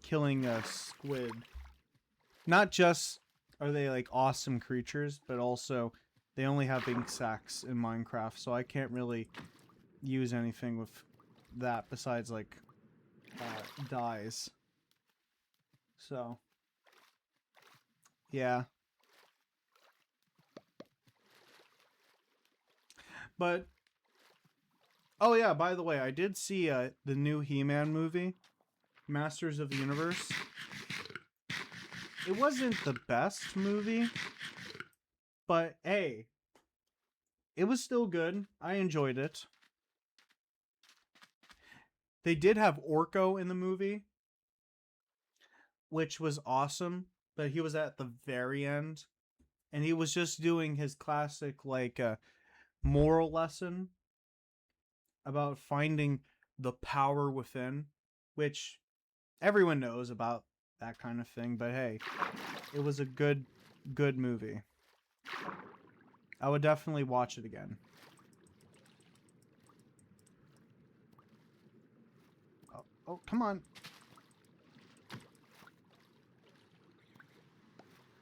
Speaker 1: killing a squid. Not just are they like awesome creatures, but also they only have ink sacs in Minecraft, so I can't really use anything with that besides like dyes. So yeah. But oh yeah, by the way, I did see the new He-Man movie, Masters of the Universe. It wasn't the best movie, but hey, it was still good. I enjoyed it. They did have Orko in the movie, which was awesome, but he was at the very end, and he was just doing his classic like moral lesson about finding the power within, which everyone knows about that kind of thing, but hey, it was a good movie. I would definitely watch it again. Oh, come on.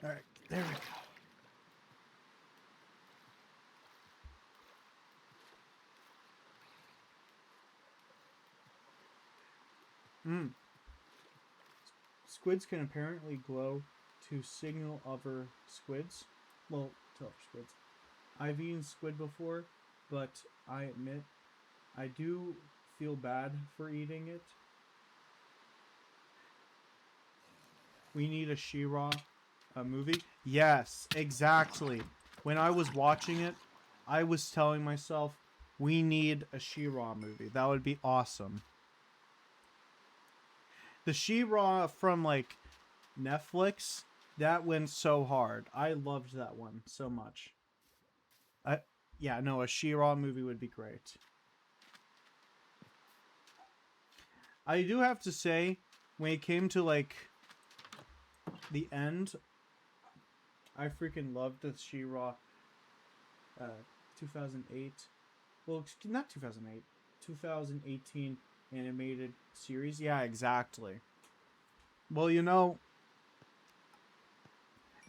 Speaker 1: All right, there we go. Squids can apparently glow to signal other squids. Well, to other squids. I've eaten squid before, but I admit I do feel bad for eating it. We need a She-Ra movie. Yes, exactly. When I was watching it, I was telling myself, we need a She-Ra movie. That would be awesome. The She-Ra from like Netflix, that went so hard. I loved that one so much. Yeah, no, a She-Ra movie would be great. I do have to say, when it came to like the end, I freaking loved the She-Ra 2008. Well, not 2008. 2018 animated series. Yeah, exactly. Well, you know,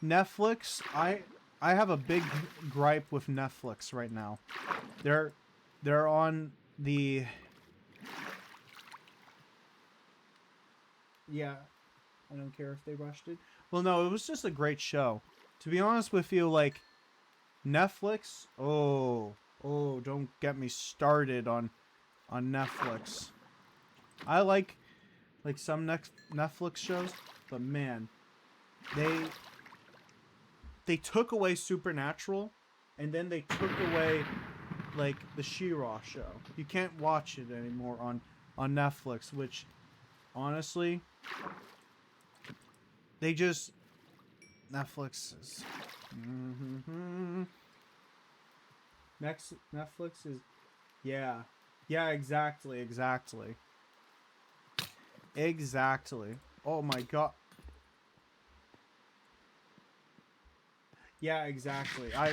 Speaker 1: Netflix, I have a big gripe with Netflix right now. They're on the... Yeah. I don't care if they rushed it. Well, no, it was just a great show. To be honest with you, like Netflix. Oh, don't get me started on Netflix. I like some next Netflix shows, but man, they they took away Supernatural, and then they took away like the She-Ra show. You can't watch it anymore on Netflix, which honestly, they just Netflix is next Netflix is yeah. Yeah, exactly. Oh my god. Yeah, exactly. I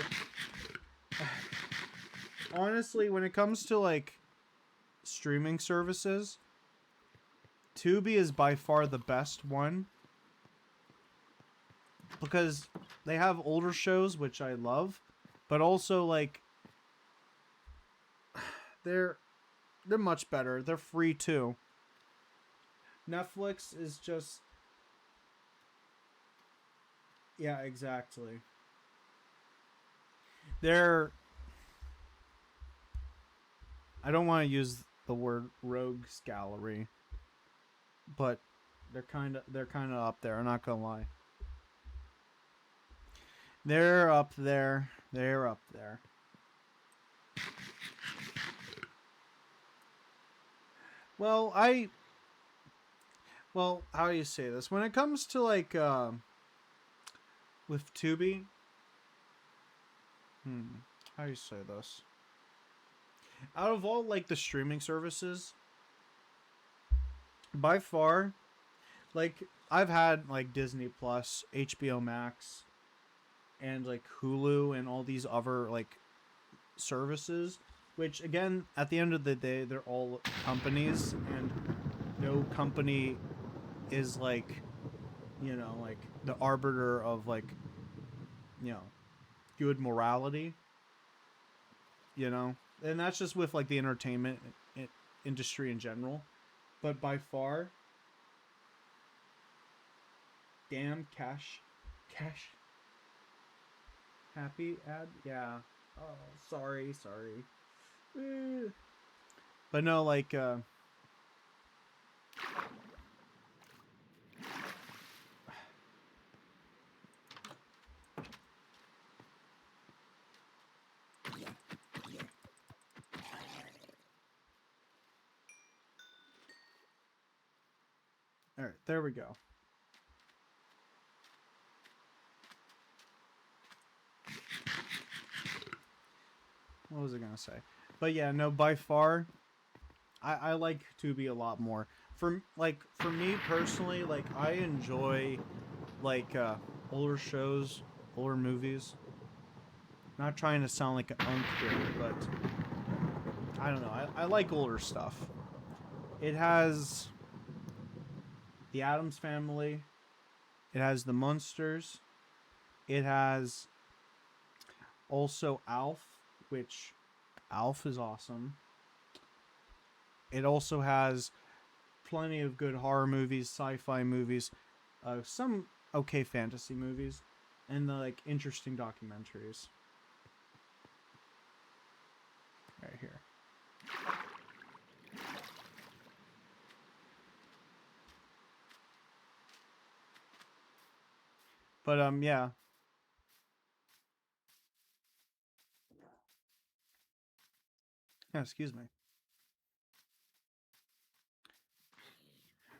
Speaker 1: honestly, when it comes to like streaming services, Tubi is by far the best one because they have older shows which I love, but also like they're they're much better. They're free too. Netflix is just yeah, exactly. They're I don't want to use the word rogues gallery, but they're kind of up there. I'm not gonna lie. They're up there. They're up there. Well, how do you say this? When it comes to like with Tubi, how do you say this? Out of all like the streaming services, by far, like I've had like Disney Plus, HBO Max, and like Hulu and all these other like services, which again, at the end of the day, they're all companies, and no company is like, like the arbiter of like, you know, good morality, you know, and that's just with like the entertainment industry in general. But by far, damn cash, happy ad, yeah. Oh, sorry. But no, like, all right, there we go. What was I gonna say? But yeah, no, by far, I like Tubi a lot more. For me personally, like I enjoy like older shows, older movies. Not trying to sound like an unk here, but I don't know. I like older stuff. It has the Addams Family. It has the Munsters. It has also Alf, which Alf is awesome. It also has plenty of good horror movies, sci-fi movies, some okay fantasy movies, and the like interesting documentaries. Right here. But yeah. Yeah, excuse me.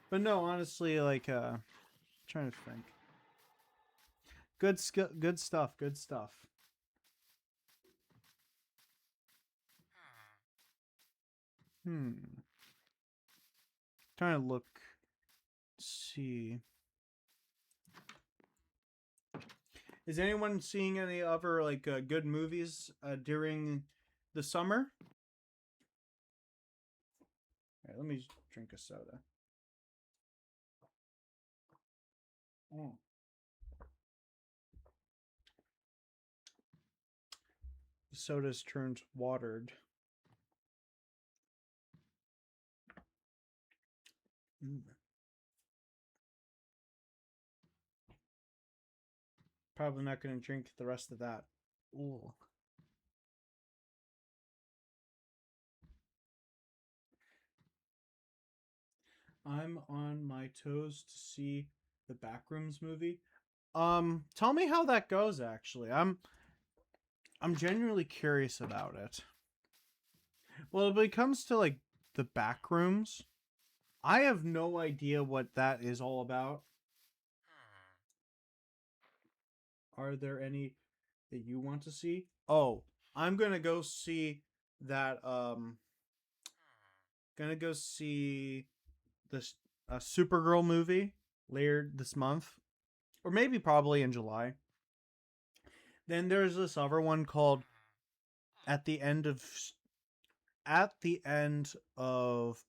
Speaker 1: But no, honestly, like trying to think. Good stuff, good stuff. Hmm. Trying to look see. Is anyone seeing any other like good movies during the summer? All right, let me drink a soda. Mm. The soda's turned watered. Mm. Probably not going to drink the rest of that. Ooh. I'm on my toes to see the Backrooms movie. Tell me how that goes. Actually, I'm genuinely curious about it. Well, when it comes to like the Backrooms, I have no idea what that is all about. Are there any that you want to see? Oh, I'm gonna go see that. Gonna go see this Supergirl movie later this month, or maybe probably in July. Then there's this other one called at the end of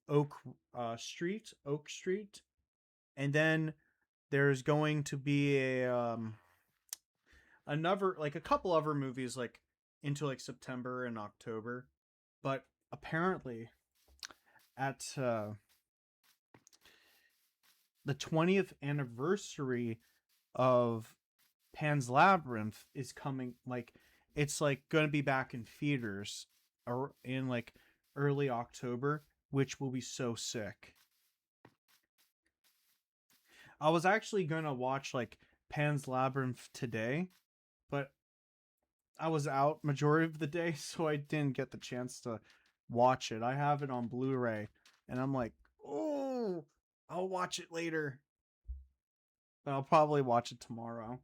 Speaker 1: Oak Oak Street, and then there's going to be another like a couple other movies like into like September and October, but apparently at the 20th anniversary of Pan's Labyrinth is coming. Like it's like going to be back in theaters or in like early October, which will be so sick. I was actually going to watch like Pan's Labyrinth today, but I was out majority of the day, so I didn't get the chance to watch it. I have it on Blu-ray, and I'm like, oh, I'll watch it later. But I'll probably watch it tomorrow.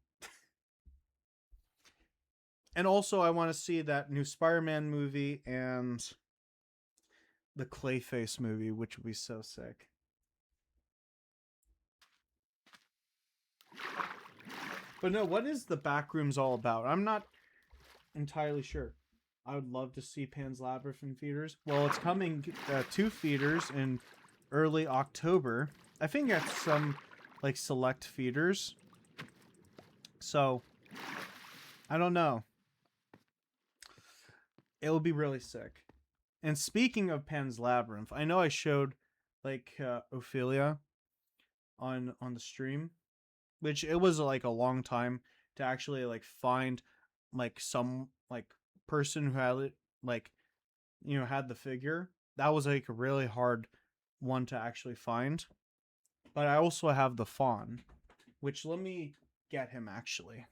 Speaker 1: And also, I want to see that new Spider-Man movie and the Clayface movie, which would be so sick. But no, what is the Backrooms all about? I'm not entirely sure. I would love to see Pan's Labyrinth in theaters. Well, it's coming to theaters in early October. I think at some like select theaters. So I don't know. It will be really sick. And speaking of Pan's Labyrinth, I know I showed like Ophelia on the stream, which it was like a long time to actually like find like some like person who had it like had the figure. That was like a really hard one to actually find. But I also have the fawn, which let me get him actually.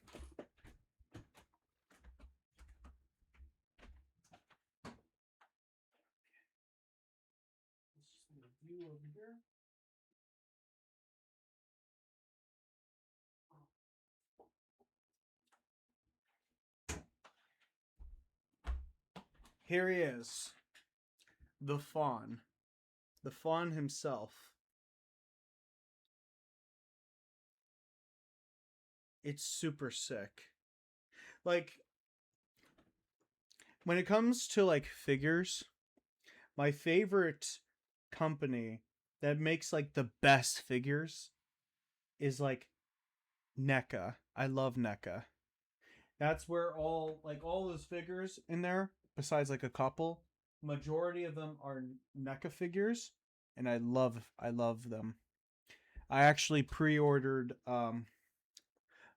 Speaker 1: View over here. Here he is, the fawn himself. It's super sick. Like when it comes to like figures, my favorite company that makes like the best figures is like NECA. I love NECA. That's where all those figures in there, besides like a couple, majority of them are NECA figures, and I love them. I actually pre-ordered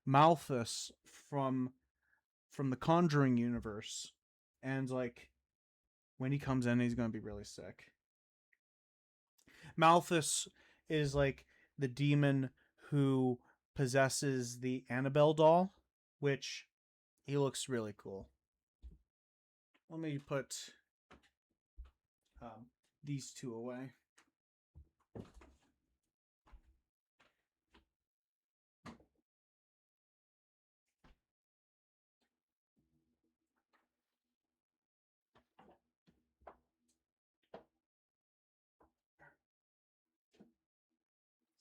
Speaker 1: Malthus from the Conjuring universe, and like when he comes in, he's gonna be really sick. Malthus is like the demon who possesses the Annabelle doll, which he looks really cool. Let me put these two away.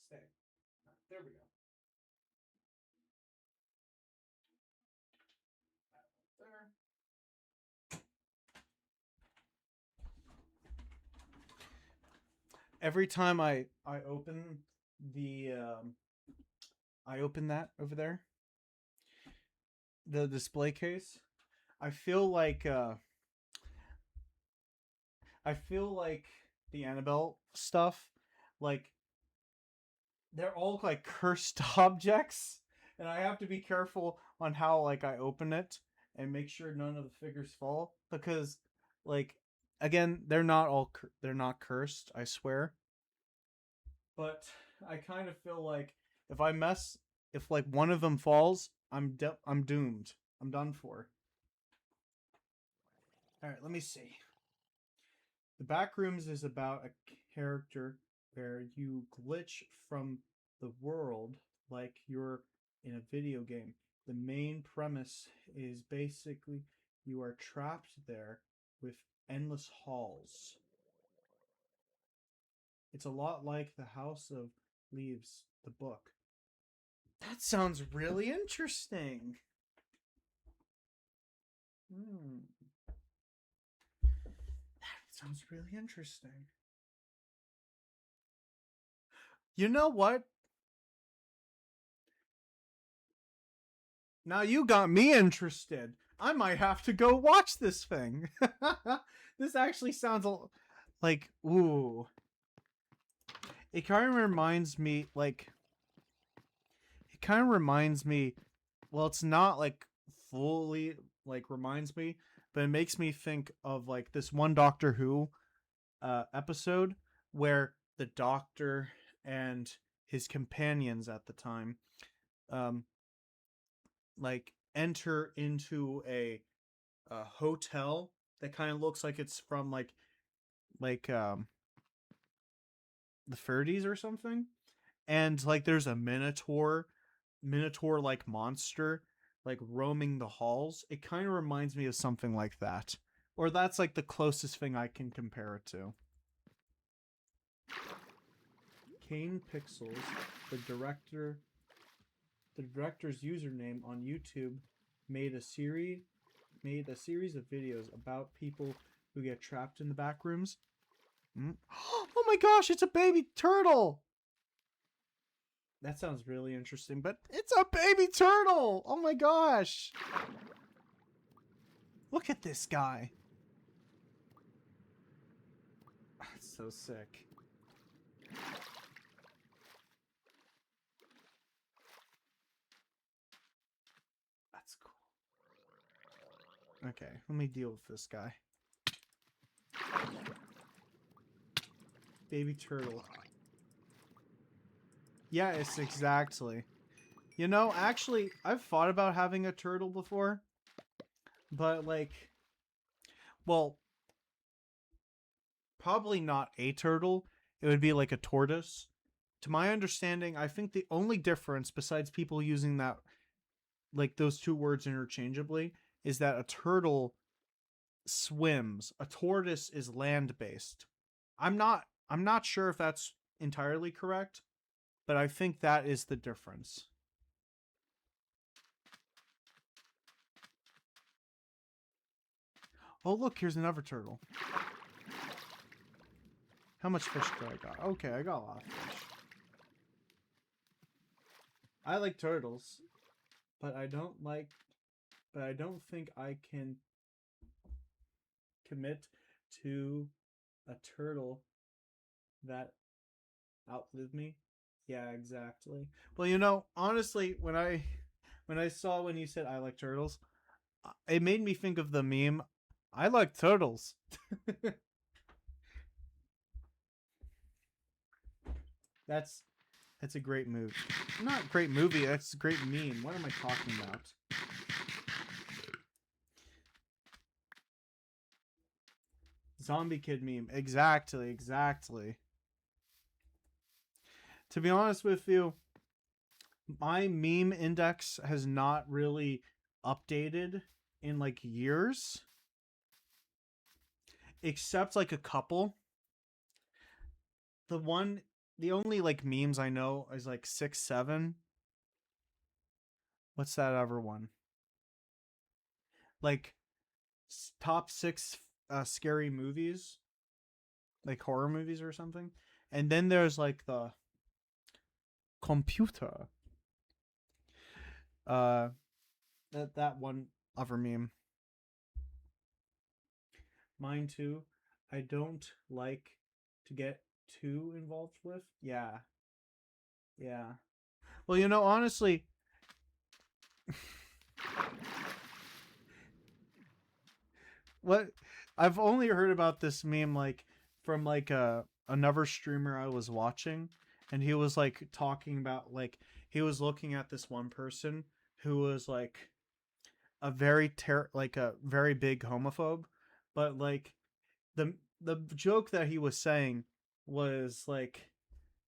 Speaker 1: Stay. There we go. There. Every time I open the I open that over there, the display case, I feel like the Annabelle stuff, like they're all like cursed objects, and I have to be careful on how like I open it and make sure none of the figures fall because like again, they're not cursed, I swear. But I kind of feel like if I mess if like one of them falls, I'm doomed. I'm done for. All right, let me see. The Backrooms is about a character where you glitch from the world like you're in a video game. The main premise is basically you are trapped there with endless halls. It's a lot like The House of Leaves, the book. That sounds really interesting. Hmm. That sounds really interesting. You know what? Now you got me interested. I might have to go watch this thing. This actually sounds like ooh. It kind of reminds me like it kind of reminds me well it's not like fully like reminds me, but it makes me think of like this one Doctor Who episode where the doctor and his companions at the time um like enter into a hotel that kind of looks like it's from like the 30s or something, and like there's a minotaur like monster like roaming the halls. It kind of reminds me of something like that, or that's like the closest thing I can compare it to. Kane Pixels, the director's username on YouTube, made a series of videos about people who get trapped in the back rooms. Oh my gosh, it's a baby turtle! That sounds really interesting, but it's a baby turtle! Oh my gosh! Look at this guy. That's so sick. That's cool. Okay, let me deal with this guy. Baby turtle. Yeah, it's exactly. You know, actually, I've thought about having a turtle before, but like, well, probably not a turtle. It would be like a tortoise. To my understanding, I think the only difference, besides people using that, like those two words interchangeably, is that a turtle swims. A tortoise is land based. I'm not sure if that's entirely correct, but I think that is the difference. Oh look, here's another turtle. How much fish do I got? Okay, I got a lot of fish. I like turtles, but I don't think I can commit to a turtle that outlived me. Yeah, exactly. Well, you know, honestly, when I saw when you said I like turtles, it made me think of the meme. I like turtles. that's that's a great movie. Not great movie. That's a great meme. What am I talking about? Zombie Kid meme. Exactly, exactly. To be honest with you, my meme index has not really updated in like years, except like a couple. The one, the only like memes I know is like 6 7. What's that other one? Like top six scary movies, like horror movies or something. And then there's like the computer. Uh, that one other meme. Mine too. I don't like to get too involved with. Yeah, yeah. Well, you know, honestly, what I've only heard about this meme like from like another streamer I was watching, and he was like talking about like he was looking at this one person who was like a like a very big homophobe, but like the joke that he was saying was like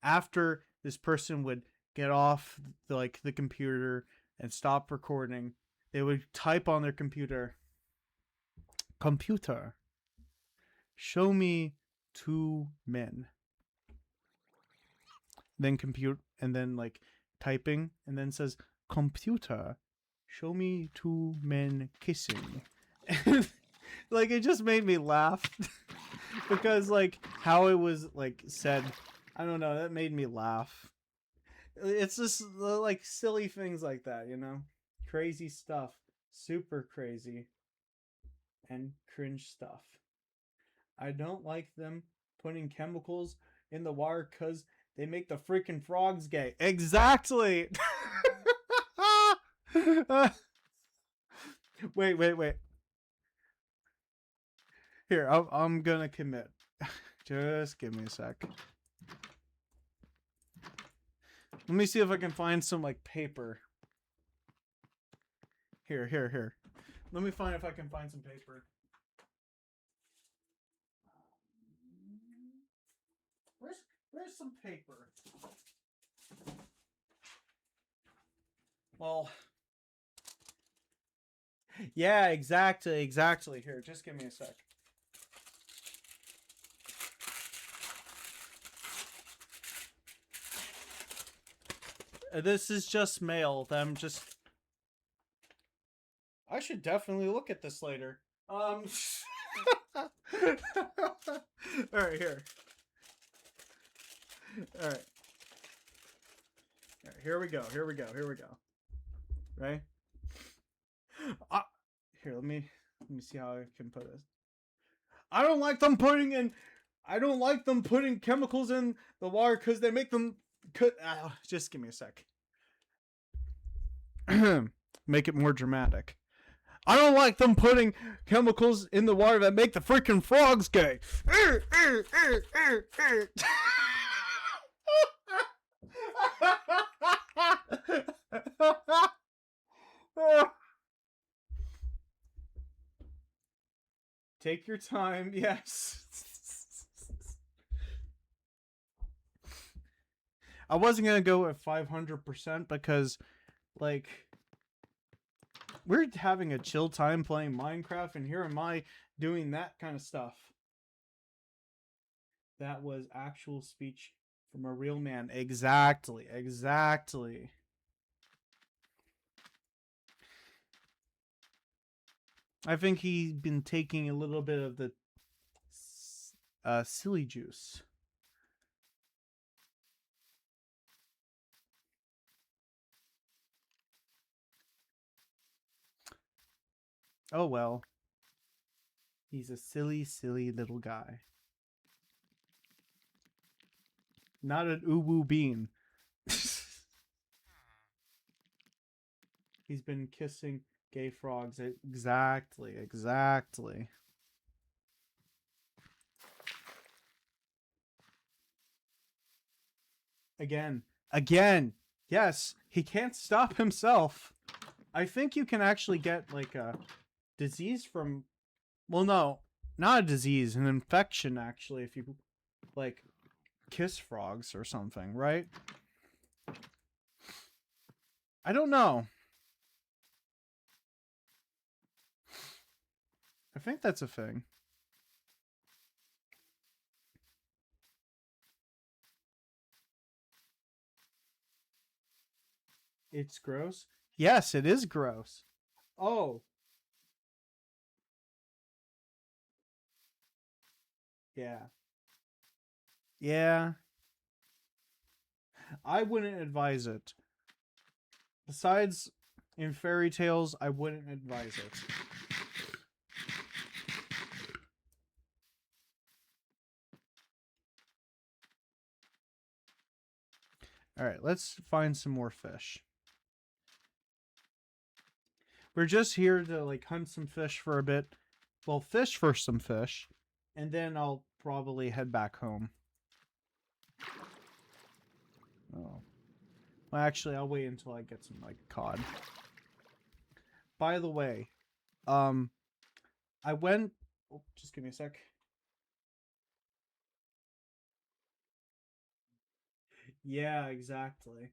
Speaker 1: after this person would get off the computer and stop recording, they would type on their computer, show me two men, then compute, and then like typing, and then says computer, show me two men kissing. Like it just made me laugh because like how it was like said, I don't know, that made me laugh. It's just like silly things like that, you know, crazy stuff, super crazy and cringe stuff. I don't like them putting chemicals in the water because they make the freaking frogs gay. Exactly. Wait. Here, I'm gonna commit. Just give me a sec. Let me see if I can find some like paper. Here. Let me find if I can find some paper. Where's some paper? Well, yeah, exactly. Here, just give me a sec. This is just mail. I should definitely look at this later. All right, here. All right. Here we go. Right? Here, let me see how I can put this. I don't like them putting chemicals in the water because they make them just give me a sec. Make it more dramatic. I don't like them putting chemicals in the water that make the freaking frogs gay. Take your time, yes. I wasn't gonna go at 500% because, like, we're having a chill time playing Minecraft, and here am I doing that kind of stuff. That was actual speech from a real man. Exactly. I think he's been taking a little bit of the silly juice. Oh well. He's a silly little guy. Not an uwu bean. He's been kissing gay frogs. Exactly. Again. Yes, he can't stop himself. I think you can actually get like a disease from, well, no, not a disease, an infection actually, if you like kiss frogs or something, right? I don't know. I think that's a thing. It's gross. Yes, it is gross. Oh. Yeah. I wouldn't advise it. Besides, in fairy tales, I wouldn't advise it. Alright, let's find some more fish. We're just here to like hunt some fish for a bit Well, fish for some fish, and then I'll probably head back home. Oh. Well, actually, I'll wait until I get some, like, cod. By the way, um, I went... Oh, just give me a sec. Yeah, exactly.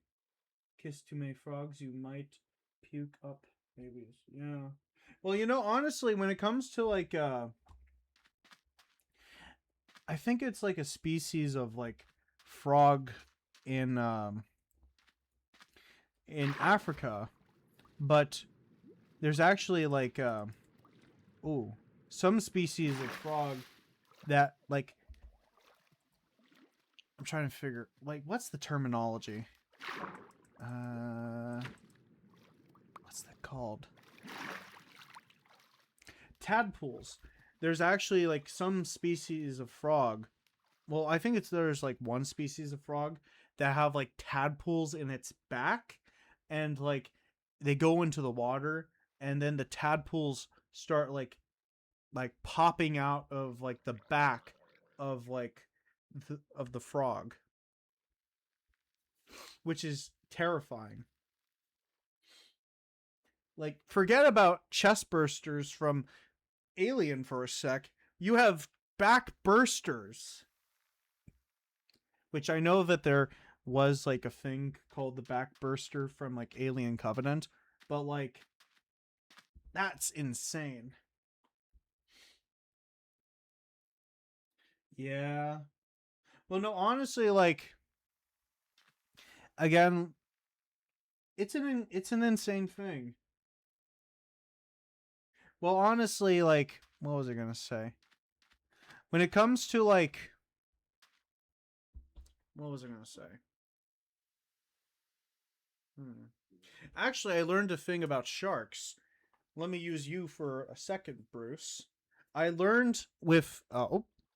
Speaker 1: Kiss too many frogs, you might puke up babies. Yeah. Well, honestly, when it comes to, like, I think it's, like, a species of, like, frog in, in Africa, but there's actually, like, ooh, some species of frog that, like, I'm trying to figure, like, what's the terminology? What's that called? Tadpoles. There's actually, like, some species of frog. Well, I think there's like one species of frog that have, like, tadpoles in its back, and, like, they go into the water, and then the tadpoles start, like popping out of, like, the back of, like, of the frog, which is terrifying. Like, forget about chest bursters from Alien for a sec. You have back bursters, which I know that there was, like, a thing called the back burster from, like, Alien Covenant, but, like, that's insane. Yeah. Well, no, honestly, like, again, it's an insane thing. Well, honestly, like, what was I gonna say? When it comes to, like, what was I gonna say? Hmm. Actually, I learned a thing about sharks. Let me use you for a second, Bruce. I learned with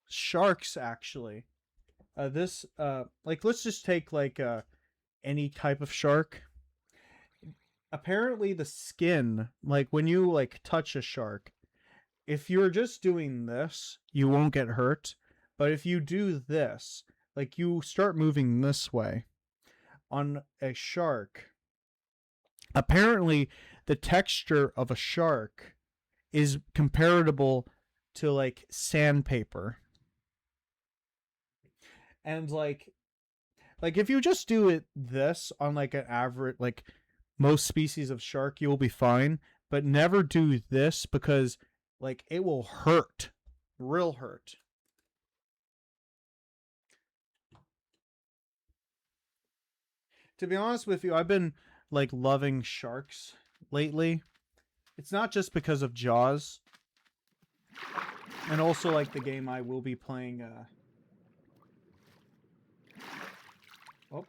Speaker 1: sharks, actually. This like, let's just take, like, any type of shark. Apparently the skin, like, when you, like, touch a shark, if you're just doing this, you won't get hurt. But if you do this, like, you start moving this way on a shark, apparently the texture of a shark is comparable to, like, sandpaper. And, like if you just do it this on, like, an average, like, most species of shark, you'll be fine, but never do this, because, like, it will hurt, real hurt. To be honest with you, I've been, like, loving sharks lately. It's not just because of Jaws, and also, like, the game I will be playing. Oh,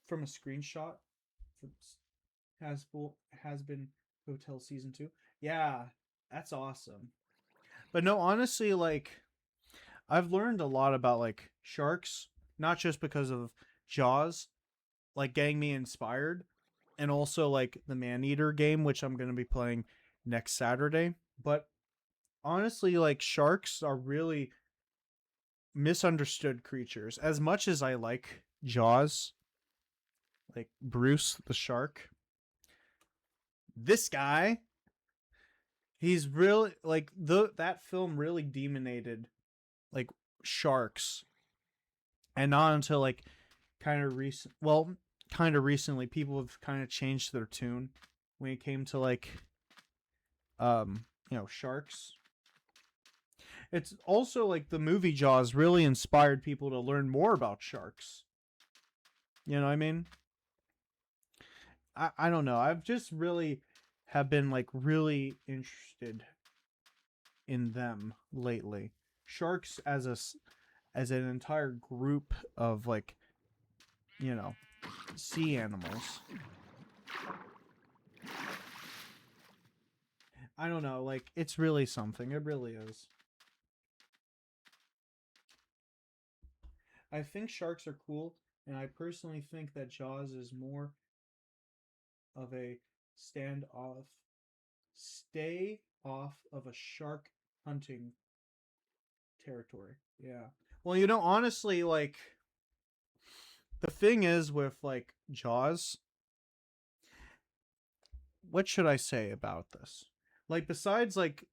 Speaker 1: from a screenshot, has has been Hotel Season 2. Yeah, that's awesome. But no, honestly, like, I've learned a lot about, like, sharks, not just because of Jaws, like, getting me inspired, and also, like, the Maneater game, which I'm going to be playing next Saturday. But honestly, like, sharks are really misunderstood creatures. As much as I like Jaws, like Bruce the shark, this guy, he's really, like, that film really demonized, like, sharks. And not until, like, kind of recently, people have kind of changed their tune when it came to, like, sharks. It's also, like, the movie Jaws really inspired people to learn more about sharks. You know what I mean? I don't know. I've just really have been, like, really interested in them lately. Sharks as an entire group of, like, you know, sea animals. I don't know, like, it's really something. It really is. I think sharks are cool, and I personally think that Jaws is more of a standoff, stay off of a shark hunting territory. Yeah. Well, you know, honestly, like the thing is with like Jaws, what should I say about this? Like besides like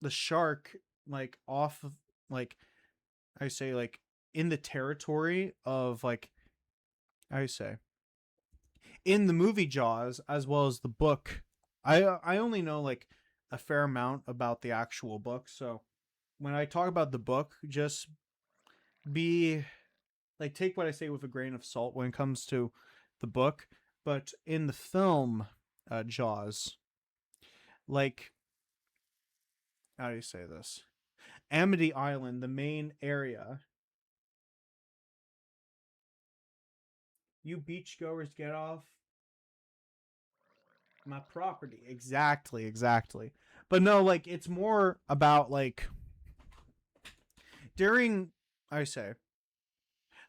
Speaker 1: the shark like off of like I say like in the territory of like I say in the movie Jaws as well as the book, I only know like a fair amount about the actual book. So when I talk about the book, just be like take what I say with a grain of salt when it comes to the book. But in the film, Jaws, like how do you say this? Amity Island, the main area. You beachgoers get off my property. Exactly, exactly. But no, like it's more about like during I say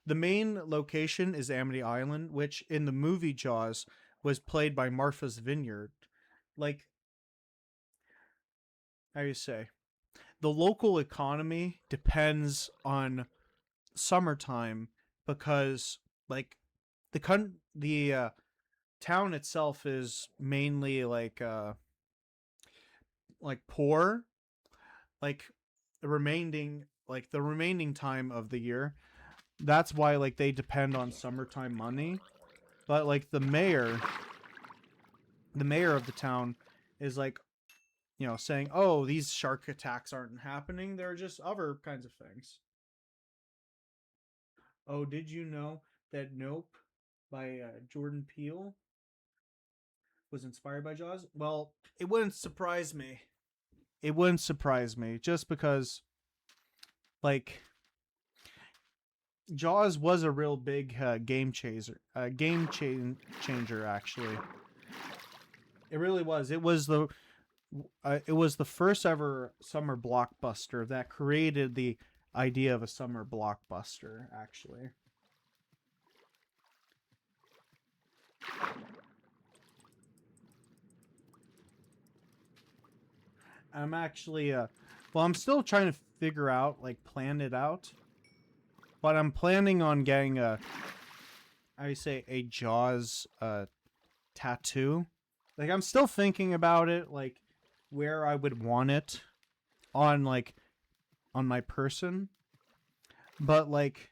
Speaker 1: the main location is Amity Island, which in the movie Jaws was played by Martha's Vineyard. Like how do you say? The local economy depends on summertime because like the town itself is mainly like poor like the remaining time of the year. That's why like they depend on summertime money. But like the mayor of the town is like, you know, saying, "Oh, these shark attacks aren't happening. They're just other kinds of things." Oh, did you know that Nope by Jordan Peele was inspired by Jaws? Well, it wouldn't surprise me. It wouldn't surprise me just because like Jaws was a real big changer actually. It really was. It was the first ever summer blockbuster that created the idea of a summer blockbuster actually. I'm actually well I'm still trying to figure out like plan it out, but I'm planning on getting a I say a Jaws tattoo. Like I'm still thinking about it like where I would want it on like on my person, but like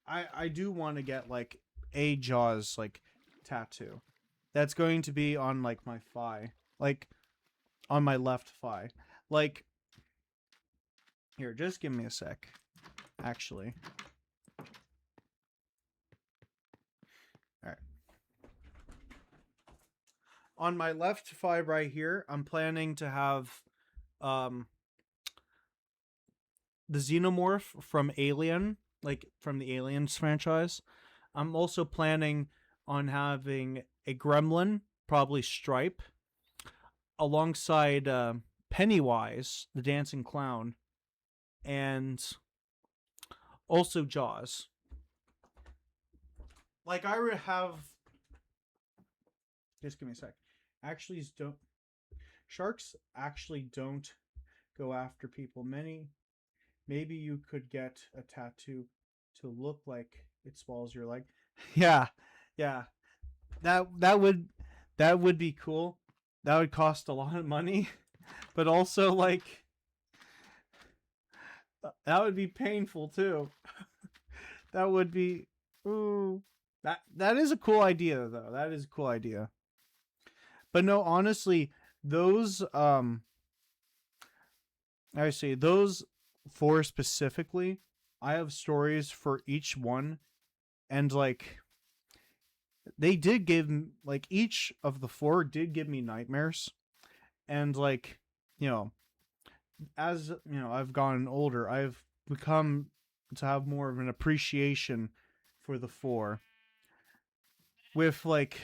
Speaker 1: I do want to get like a Jaws like tattoo. That's going to be on like my thigh, like on my left thigh. Like here, just give me a sec. Actually, all right. On my left thigh right here, I'm planning to have um the xenomorph from Alien, like from the Aliens franchise. I'm also planning on having a gremlin, probably Stripe, alongside Pennywise, the dancing clown, and also Jaws. Like I would have. Just give me a sec. Actually, don't sharks actually don't go after people. Maybe you could get a tattoo to look like it swallows your leg. Yeah, yeah. That would be cool. That would cost a lot of money, but also like that would be painful too. That would be ooh. That is a cool idea though. That is a cool idea. But no, honestly, those I say those four specifically, I have stories for each one and like they did give like each of the four did give me nightmares and like, you know, as you know, I've gotten older, I've become to have more of an appreciation for the four with like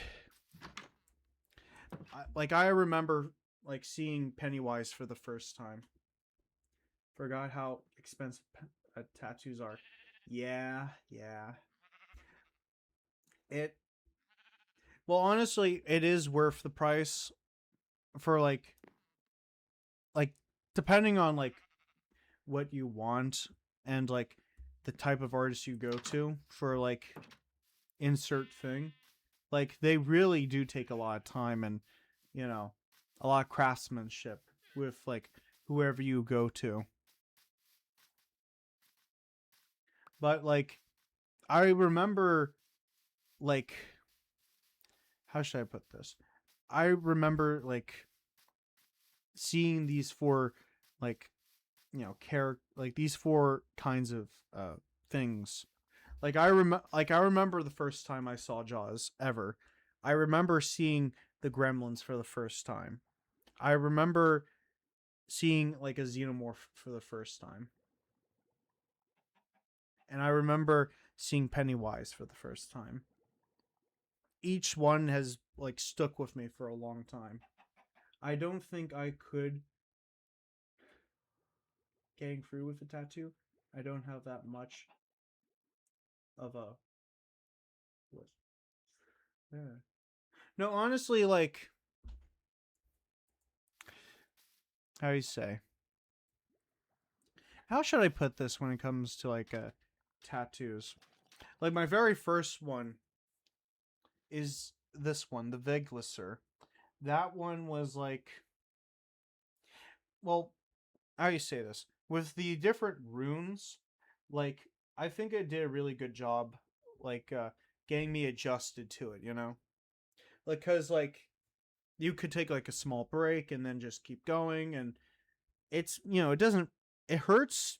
Speaker 1: I remember like seeing Pennywise for the first time. Forgot how expensive tattoos are. Yeah, yeah. It well, honestly, it is worth the price for like like depending on like what you want and like the type of artist you go to for like insert thing, like they really do take a lot of time and you know a lot of craftsmanship with like whoever you go to. But like I remember like how should I put this? I remember like seeing these four like like these four kinds of things. Like I remember the first time I saw Jaws ever. I remember seeing the Gremlins for the first time. I remember seeing like a xenomorph for the first time. And I remember seeing Pennywise for the first time. Each one has like stuck with me for a long time. I don't think I could getting through with a tattoo. I don't have that much of a what? Yeah. No, honestly, like how do you say? How should I put this when it comes to like tattoos? Like my very first one is this one, the Veglisser. That one was like, well, how do you say this? With the different runes, like I think it did a really good job, like getting me adjusted to it. You know, like because like you could take like a small break and then just keep going, and it's it doesn't it hurts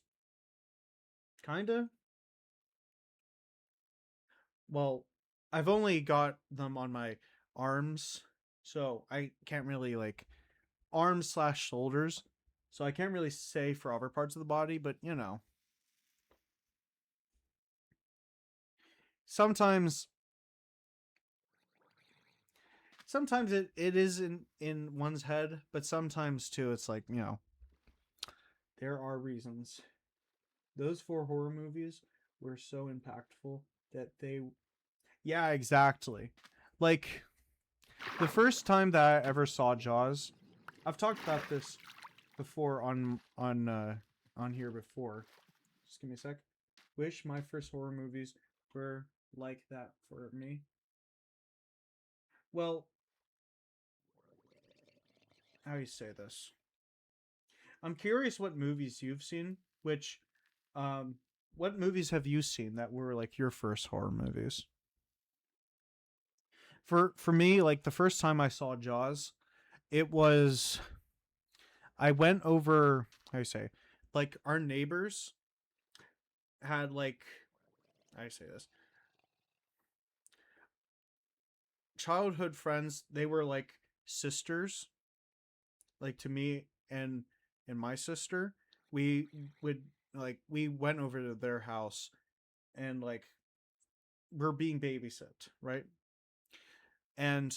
Speaker 1: kind of. Well, I've only got them on my arms, so I can't really like arms slash shoulders. So I can't really say for other parts of the body, but sometimes sometimes it is in one's head, but sometimes too it's like, there are reasons. Those four horror movies were so impactful that they yeah, exactly. Like the first time that I ever saw Jaws, I've talked about this before on here before. Just give me a sec. Wish my first horror movies were like that for me. Well, how do you say this? I'm curious what movies you've seen. Um, what movies have you seen that were like your first horror movies? For me, like the first time I saw Jaws, it was I went over how do you say like our neighbors had like how do you say this childhood friends. They were like sisters, like to me and my sister. We would we went over to their house and like we're being babysit, right? And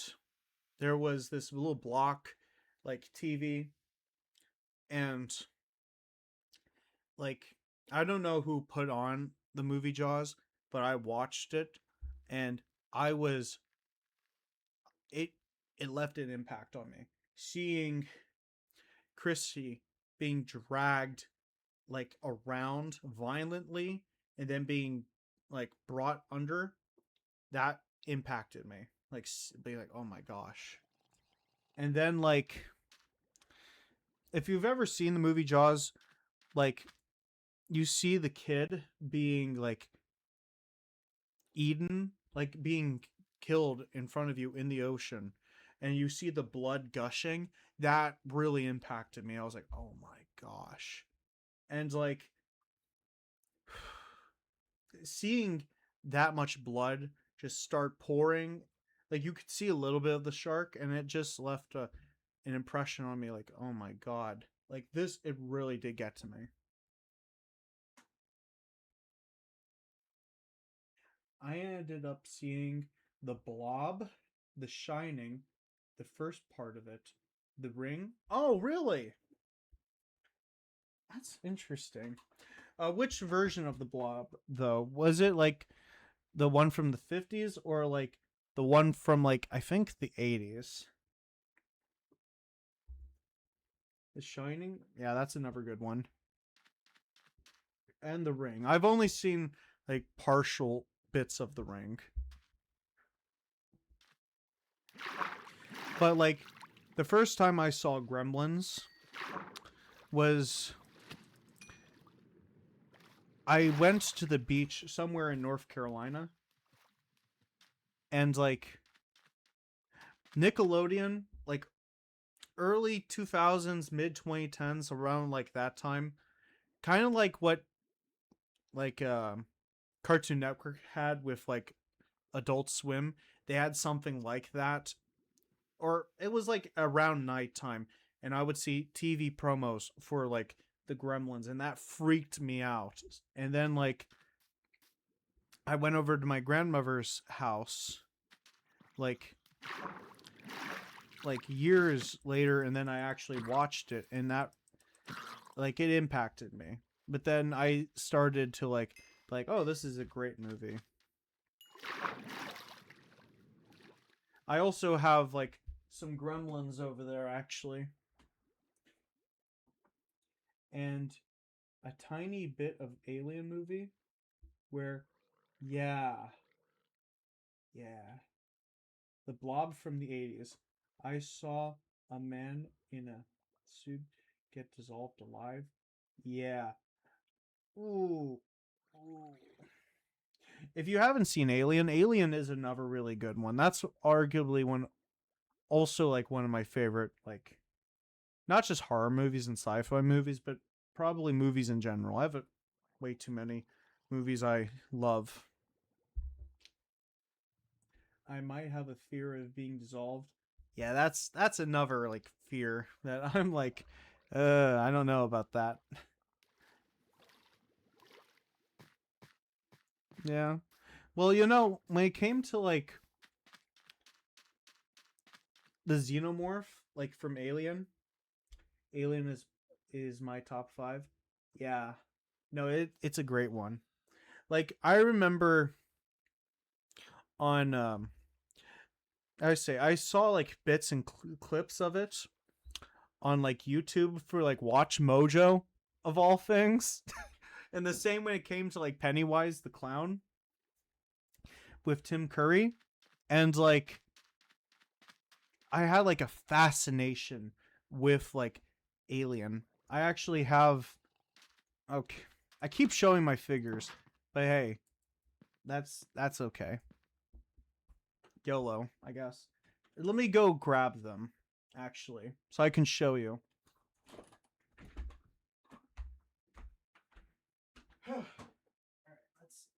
Speaker 1: there was this little block like TV and like I don't know who put on the movie Jaws, but I watched it and I was it it left an impact on me. Seeing Chrissy being dragged like around violently and then being like brought under, that impacted me. Like being like, "Oh my gosh." And then like if you've ever seen the movie Jaws, like you see the kid being like eaten, like being killed in front of you in the ocean, and you see the blood gushing, that really impacted me. I was like, "Oh my gosh." And like seeing that much blood just start pouring, like you could see a little bit of the shark and it just left an impression on me like, "Oh my god." Like this it really did get to me. I ended up seeing The Blob, The Shining, the first part of it, The Ring. Oh, really? That's interesting. Which version of The Blob though? Was it like the one from the 50s or like the one from like I think the 80s? The Shining. Yeah, that's another good one. And The Ring. I've only seen like partial bits of The Ring. But like the first time I saw Gremlins was I went to the beach somewhere in North Carolina, and like Nickelodeon, like early 2000s, mid 2010s, around like that time, kind of like what like Cartoon Network had with like Adult Swim. They had something like that, or it was like around nighttime, and I would see TV promos for like the Gremlins, and that freaked me out. And then like I went over to my grandmother's house, like years later, and then I actually watched it, and that like it impacted me. But then I started to like, oh, this is a great movie. I also have like some Gremlins over there actually, and a tiny bit of Alien movie where, yeah, yeah, the Blob from the 80s. I saw a man in a suit get dissolved alive. Yeah. Ooh. Ooh. If you haven't seen Alien, Alien is another really good one. That's arguably one, also like one of my favorite, like not just horror movies and sci-fi movies, but probably movies in general. I have way too many movies I love. I might have a fear of being dissolved. Yeah, that's another like fear that I'm like, I don't know about that. Yeah. Well, when it came to like the xenomorph, like from Alien, Alien is my top 5. Yeah. No, it's a great one. Like I remember on I saw like bits and clips of it on like YouTube for like Watch Mojo of all things. And the same when it came to like Pennywise the clown with Tim Curry, and like I had like a fascination with like Alien. I actually have, okay. I keep showing my figures, but hey, that's okay. YOLO, I guess. Let me go grab them, actually, so I can show you. All right, let's.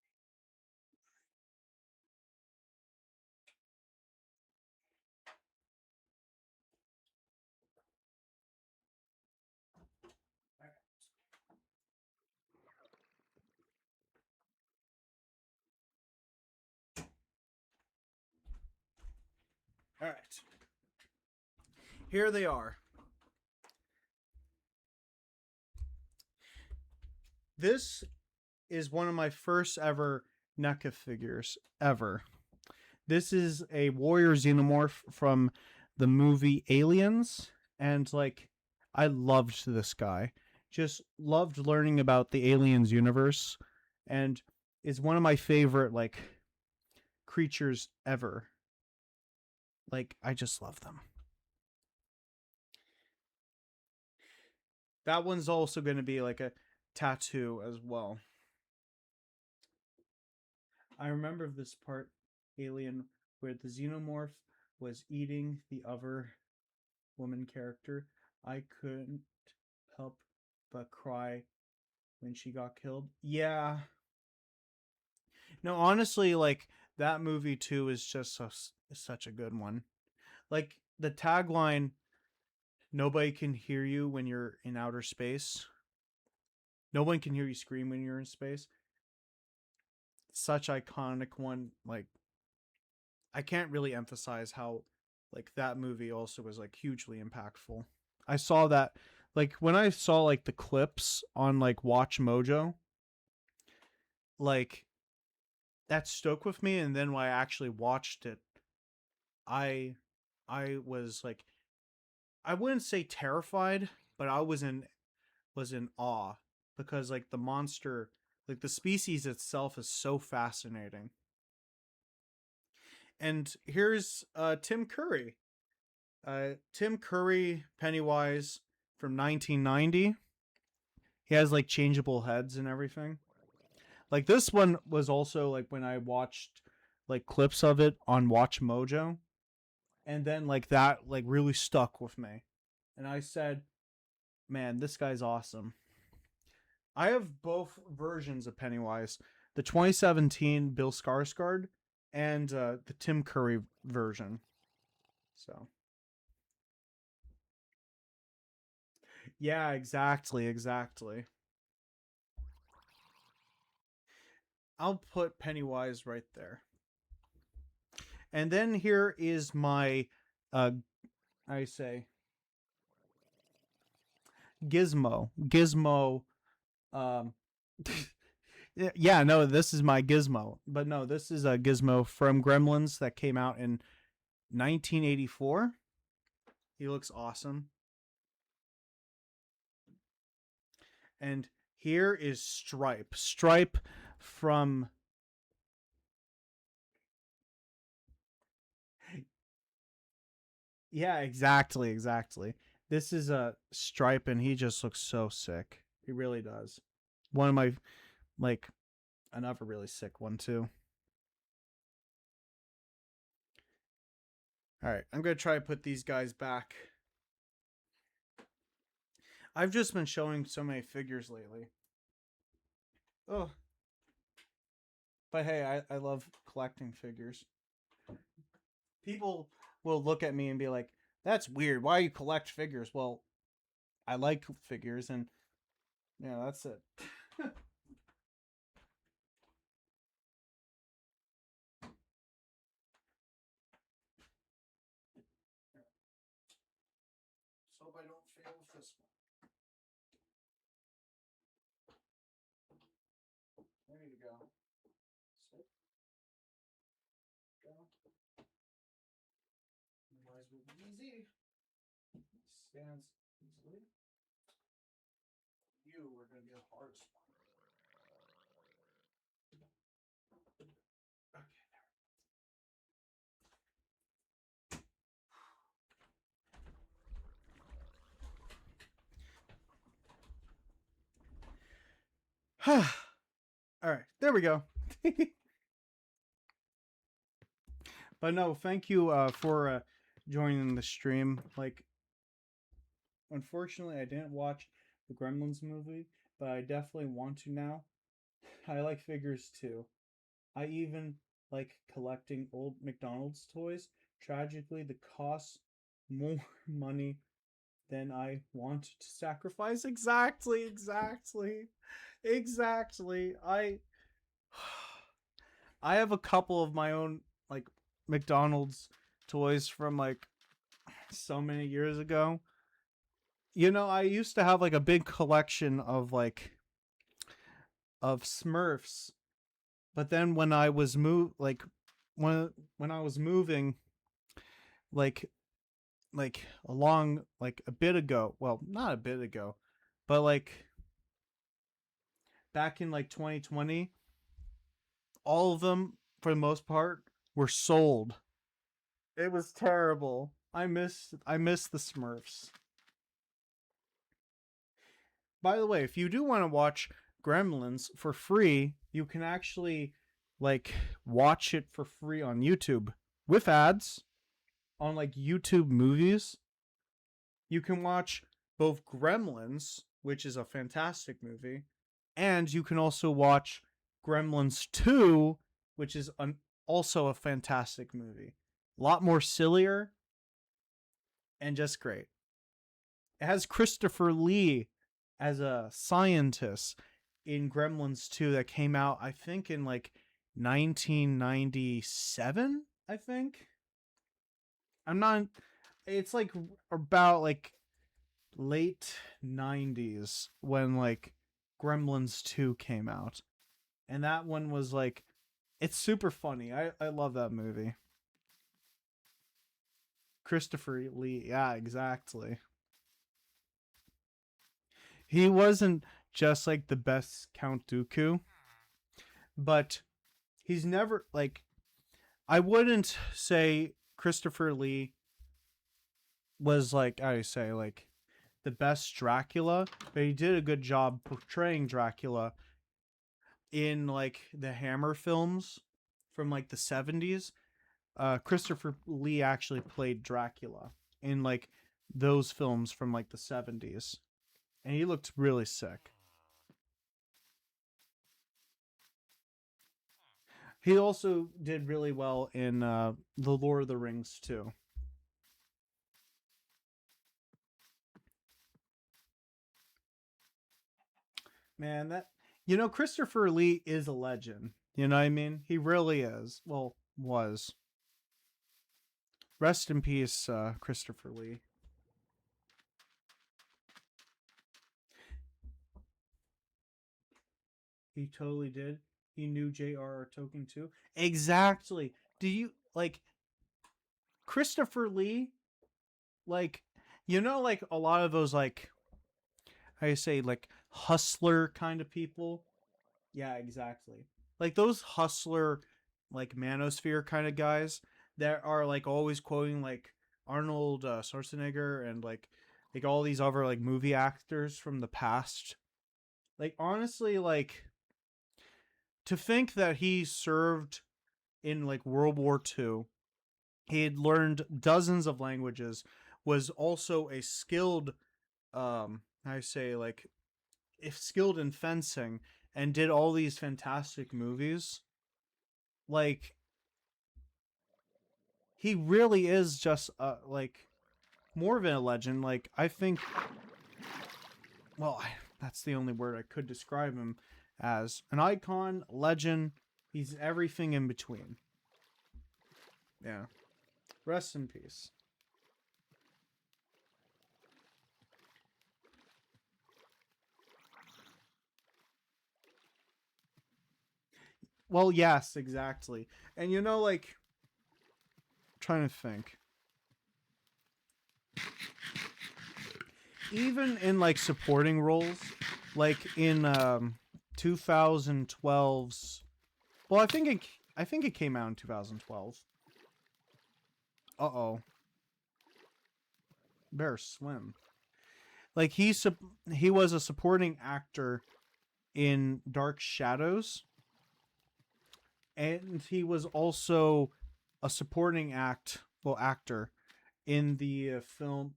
Speaker 1: All right, here they are. This is one of my first ever NECA figures ever. This is a warrior xenomorph from the movie Aliens, and like I loved this guy. Just loved learning about the Aliens universe, and is one of my favorite like creatures ever. Like I just love them. That one's also going to be like a tattoo as well. I remember this part, Alien, where the xenomorph was eating the other woman character. I couldn't help but cry when she got killed. Yeah. No, honestly, like that movie too is just such a good one. Like the tagline, "Nobody can hear you when you're in outer space. No one can hear you scream when you're in space." Such iconic one. Like I can't really emphasize how like that movie also was like hugely impactful. I saw that like when I saw like the clips on like Watch Mojo, like that stuck with me, and then when I actually watched it, I I was like, I wouldn't say terrified, but I was in awe because like the monster, like the species itself is so fascinating. And here's Tim Curry. Tim Curry Pennywise from 1990. He has like changeable heads and everything. Like this one was also like when I watched like clips of it on Watch Mojo, and then like that like really stuck with me. And I said, "Man, this guy's awesome." I have both versions of Pennywise: the 2017 Bill Skarsgård and the Tim Curry version. So yeah, exactly, exactly. I'll put Pennywise right there. And then here is my, uh, I say, Gizmo. Gizmo. Um, yeah, no, this is my Gizmo. But no, this is a Gizmo from Gremlins that came out in 1984. He looks awesome. And here is Stripe. Stripe from. Yeah, exactly, exactly. This is a Stripe, and he just looks so sick. He really does. One of my, like, another really sick one, too. All right, I'm going to try to put these guys back. I've just been showing so many figures lately. Oh, but hey, I love collecting figures. People will look at me and be like, "That's weird. Why you collect figures?" Well, I like figures, and yeah, that's it. So hope I don't fail with this one. There you go. Sit, go. Otherwise, will be easy. Stands easily. You are going to be the hardest one. Okay. All right, there we go. But no, thank you for joining the stream. Like, unfortunately, I didn't watch the Gremlins movie, but I definitely want to now. I like figures too. I even like collecting old McDonald's toys. Tragically, the cost more money than I want to sacrifice. Exactly, exactly, exactly. I have a couple of my own like McDonald's toys from like so many years ago. You know, I used to have like a big collection of like of Smurfs, but then when I was when I was moving like along like a bit ago, well, not a bit ago, but like back in like 2020, all of them for the most part were sold. It was terrible. I miss the Smurfs. By the way, if you do want to watch Gremlins for free, you can actually like watch it for free on YouTube with ads on like YouTube movies. You can watch both Gremlins, which is a fantastic movie, and you can also watch Gremlins 2, which is also a fantastic movie. A lot more sillier and just great. It has Christopher Lee as a scientist in Gremlins 2 that came out, I think, in like 1997. I think. I'm not. It's like about like late 90s when like Gremlins 2 came out. And that one was like, it's super funny. I love that movie. Christopher Lee. Yeah, exactly. He wasn't just like the best Count Dooku, but he's never like I wouldn't say Christopher Lee was like I say like the best Dracula, but he did a good job portraying Dracula in like the Hammer films from like the 70s. Christopher Lee actually played Dracula in like those films from like the 70s, and he looked really sick. He also did really well in the Lord of the Rings too. Man, that Christopher Lee is a legend. You know what I mean? He really is. Well, was. Rest in peace, Christopher Lee. He totally did. He knew J.R.R. Tolkien too. Exactly. Do you like Christopher Lee? Like, like a lot of those like how you say like hustler kind of people. Yeah, exactly. Like those hustler, like manosphere kind of guys that are like always quoting like Arnold Schwarzenegger and like all these other like movie actors from the past. Like honestly, like to think that he served in like World War II, he had learned dozens of languages, was also a skilled, I say like if skilled in fencing, and did all these fantastic movies. Like he really is just like more of a legend. Like I think, well, that's the only word I could describe him as an icon, legend. He's everything in between. Yeah. Rest in peace. Well, yes, exactly. And like trying to think. Even in like supporting roles, like in 2012's. Well, I think it came out in 2012. Uh-oh. Bear swim. Like he was a supporting actor in Dark Shadows, and he was also a supporting actor in the film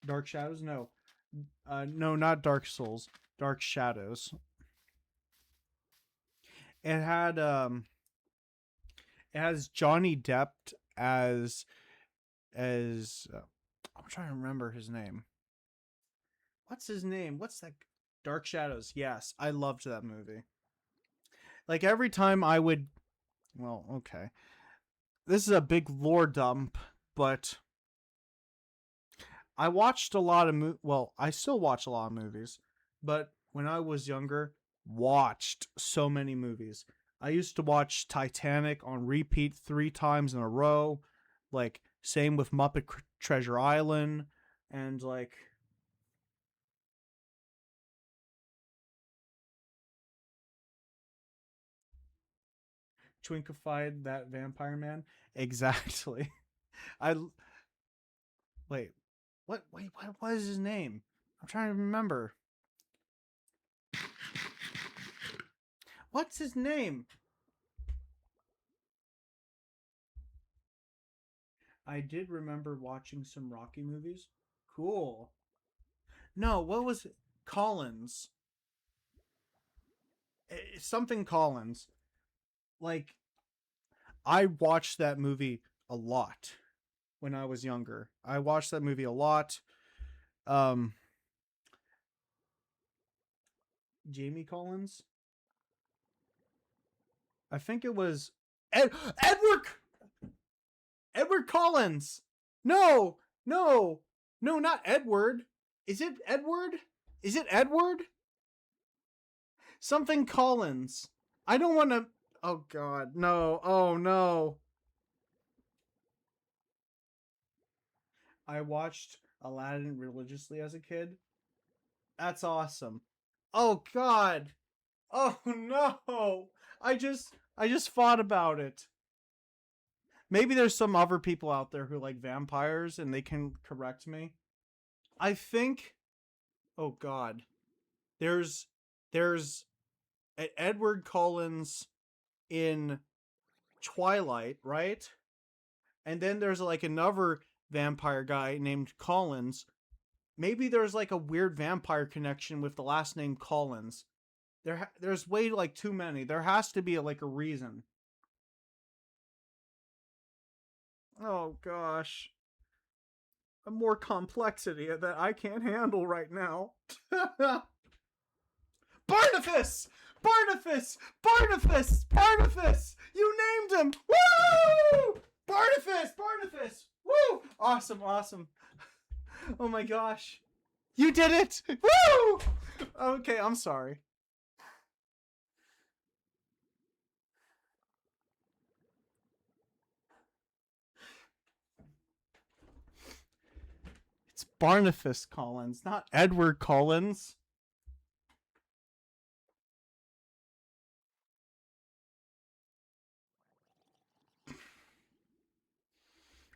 Speaker 1: Dark Shadows. No, no, not Dark Souls. Dark Shadows. It had it has Johnny Depp as I'm trying to remember his name. What's his name? What's that? Dark Shadows. Yes, I loved that movie. Like every time I would, well, okay, this is a big lore dump, but I watched a lot of well, I still watch a lot of movies, but when I was younger, watched so many movies. I used to watch Titanic on repeat 3 times in a row, like same with Muppet Treasure Island and like Twinkified that vampire man. Exactly. I wait. What is his name? I'm trying to remember. What's his name? I did remember watching some Rocky movies. Cool. No, what was it? Collins? Something Collins. Like I watched that movie a lot when I was younger. I watched that movie a lot. Um, Jamie Collins. I think it was Edward Edward Collins. No, no, no, not Edward. Is it Edward? Is it Edward? Something Collins. I don't want to. Oh God, no! Oh no! I watched Aladdin religiously as a kid. That's awesome. Oh God. Oh no. I just thought about it. Maybe there's some other people out there who like vampires and they can correct me. I think oh God. There's Edward Collins in Twilight, right? And then there's like another vampire guy named Collins. Maybe there's like a weird vampire connection with the last name Collins. There's way like too many. There has to be like a reason. Oh gosh, a more complexity that I can't handle right now. Barnabas! Barnabas! Barnabas! Barnabas! You named him! Woo! Barnabas! Barnabas! Woo! Awesome, awesome. Oh my gosh. You did it! Woo! Okay, I'm sorry. It's Barnabas Collins, not Edward Collins.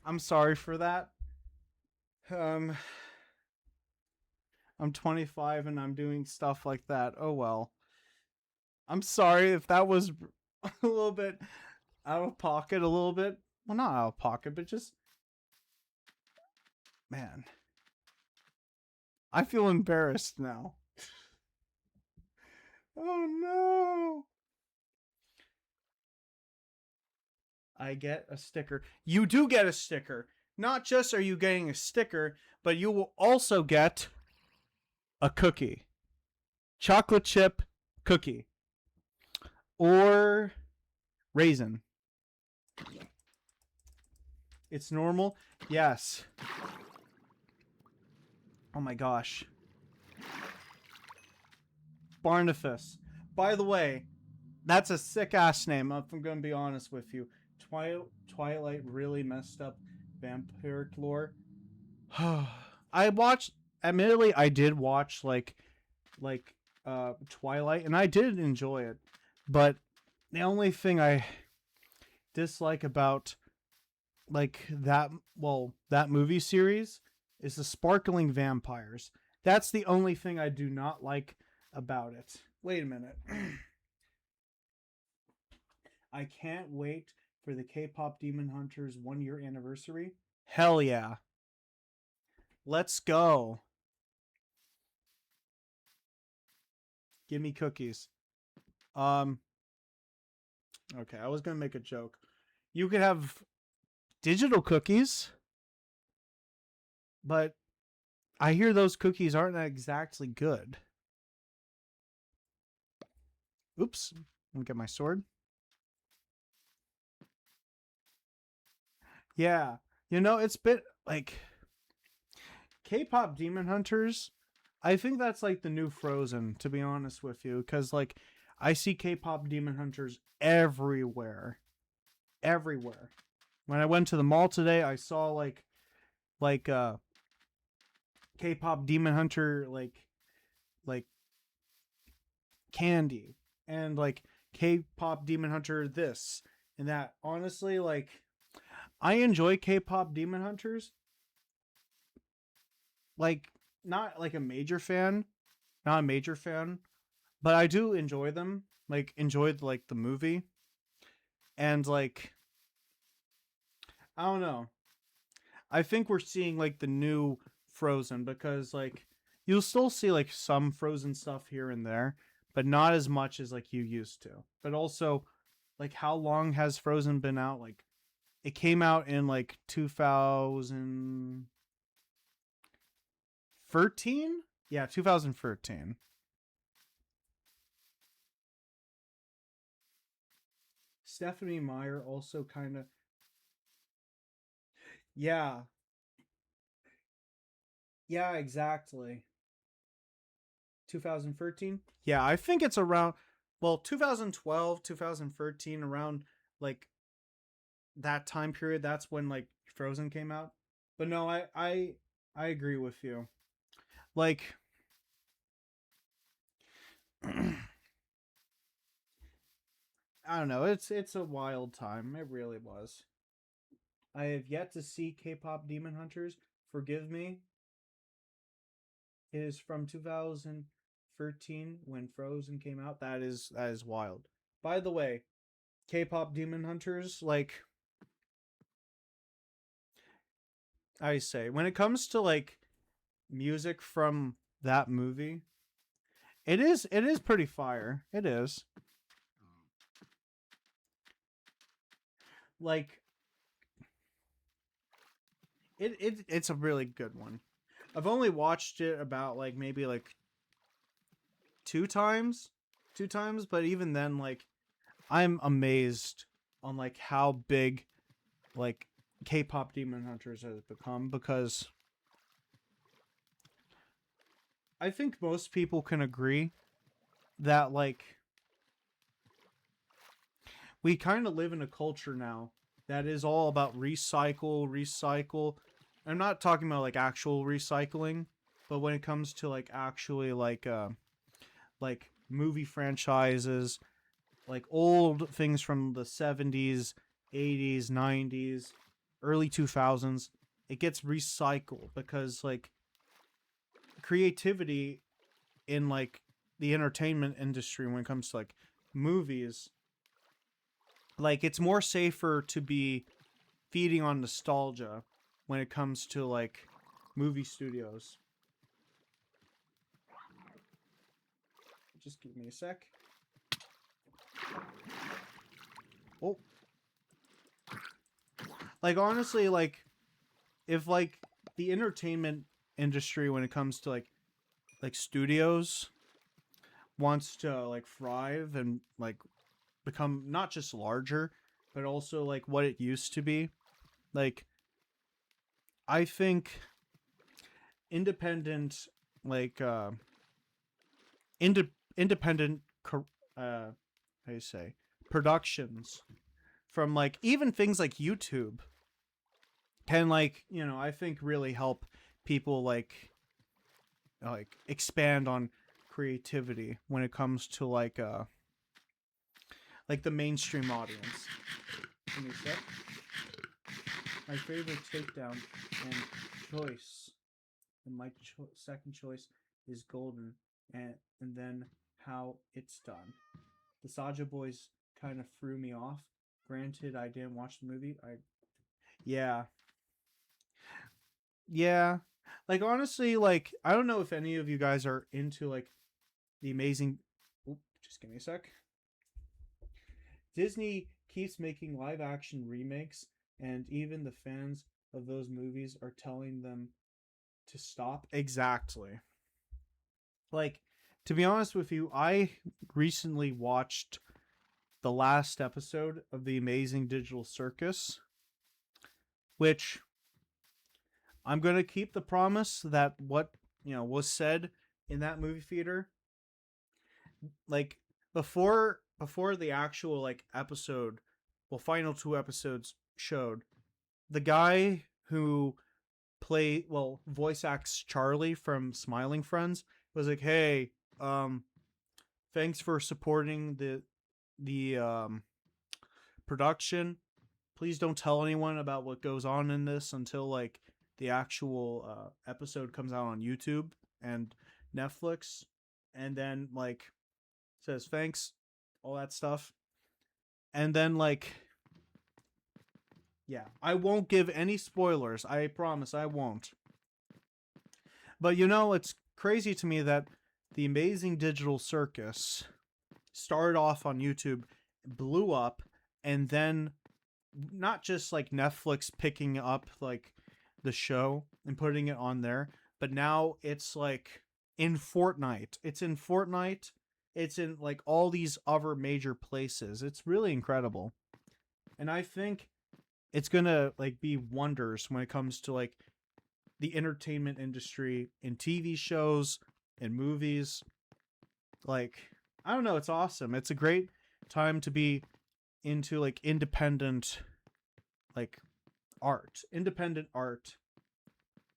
Speaker 1: I'm sorry for that. Um, I'm 25 and I'm doing stuff like that. Oh well. I'm sorry if that was a little bit out of pocket, a little bit. Well, not out of pocket, but just, man, I feel embarrassed now. Oh no. I get a sticker. You do get a sticker. Not just are you getting a sticker, but you will also get a cookie. Chocolate chip cookie. Or raisin. It's normal? Yes. Oh my gosh. Barnabas. By the way, that's a sick ass name, if I'm gonna be honest with you. Twilight really messed up vampiric lore. I watched, admittedly I did watch like Twilight and I did enjoy it. But the only thing I dislike about like that movie series is the sparkling vampires. That's the only thing I do not like about it. Wait a minute. I can't wait for the K-pop Demon Hunters 1 year anniversary. Hell yeah. Let's go. Give me cookies. Um okay, I was going to make a joke. You could have digital cookies, but I hear those cookies aren't exactly good. Oops. Let me get my sword. Yeah. You know, it's been like K-pop Demon Hunters. I think that's like the new Frozen, to be honest with you, because like I see K-pop Demon Hunters everywhere, everywhere. When I went to the mall today, I saw like K-pop Demon Hunter like candy and like K-pop Demon Hunter this and that. Honestly, like I enjoy K-pop Demon Hunters. Like not like a major fan, not a major fan, but I do enjoy them. Like enjoyed like the movie and like I don't know. I think we're seeing like the new Frozen because like you'll still see like some Frozen stuff here and there, but not as much as like you used to. But also like how long has Frozen been out? Like it came out in like 2013? Yeah, 2013. Stephanie Meyer also kind of yeah. Yeah, exactly. 2013? Yeah, I think it's around 2012, 2013 around like that time period that's when like Frozen came out. But no, I I agree with you. Like, I don't know. It's a wild time. It really was. I have yet to see K-pop Demon Hunters. Forgive me. It is from 2013 when Frozen came out. That is wild. By the way, K-pop Demon Hunters, like I say, when it comes to like music from that movie, it is pretty fire. It is. Like it's a really good one. I've only watched it about like maybe like two times, two times, but even then, like I'm amazed on like how big like K-pop Demon Hunters has become because I think most people can agree that like we kind of live in a culture now that is all about recycle. I'm not talking about like actual recycling, but when it comes to like actually like movie franchises, like old things from the 70s, 80s, 90s, early 2000s, it gets recycled because like creativity in like the entertainment industry when it comes to like movies, like it's more safer to be feeding on nostalgia when it comes to like movie studios. Just give me a sec. Oh, like honestly, like if like the entertainment industry when it comes to like studios wants to like thrive and like become not just larger but also like what it used to be, like I think independent like independent how do you say productions from like even things like YouTube can like I think really help people like expand on creativity when it comes to like the mainstream audience. Give me a sec. My favorite takedown and choice, and my second choice is Golden, and then how it's done. The Saja Boys kind of threw me off. Granted, I didn't watch the movie. Yeah, yeah. Like honestly, like I don't know if any of you guys are into like the amazing. Oop, just give me a sec. Disney keeps making live action remakes, and even the fans of those movies are telling them to stop. Exactly. Like, to be honest with you, I recently watched the last episode of The Amazing Digital Circus, which I'm going to keep the promise that what, was said in that movie theater, like before the actual like episode, well final two episodes showed, the guy who voice acts Charlie from Smiling Friends was like, "Hey, thanks for supporting the production. Please don't tell anyone about what goes on in this until like the actual episode comes out on YouTube and Netflix." And then like says thanks, all that stuff. And then like yeah, I won't give any spoilers. I promise I won't. But it's crazy to me that the Amazing Digital Circus started off on YouTube, blew up, and then not just like Netflix picking up like the show and putting it on there, but now it's like in Fortnite. It's in Fortnite. It's in like all these other major places. It's really incredible. And I think it's going to like be wonders when it comes to like the entertainment industry in TV shows and movies. Like, I don't know, it's awesome. It's a great time to be into like independent like art. Independent art.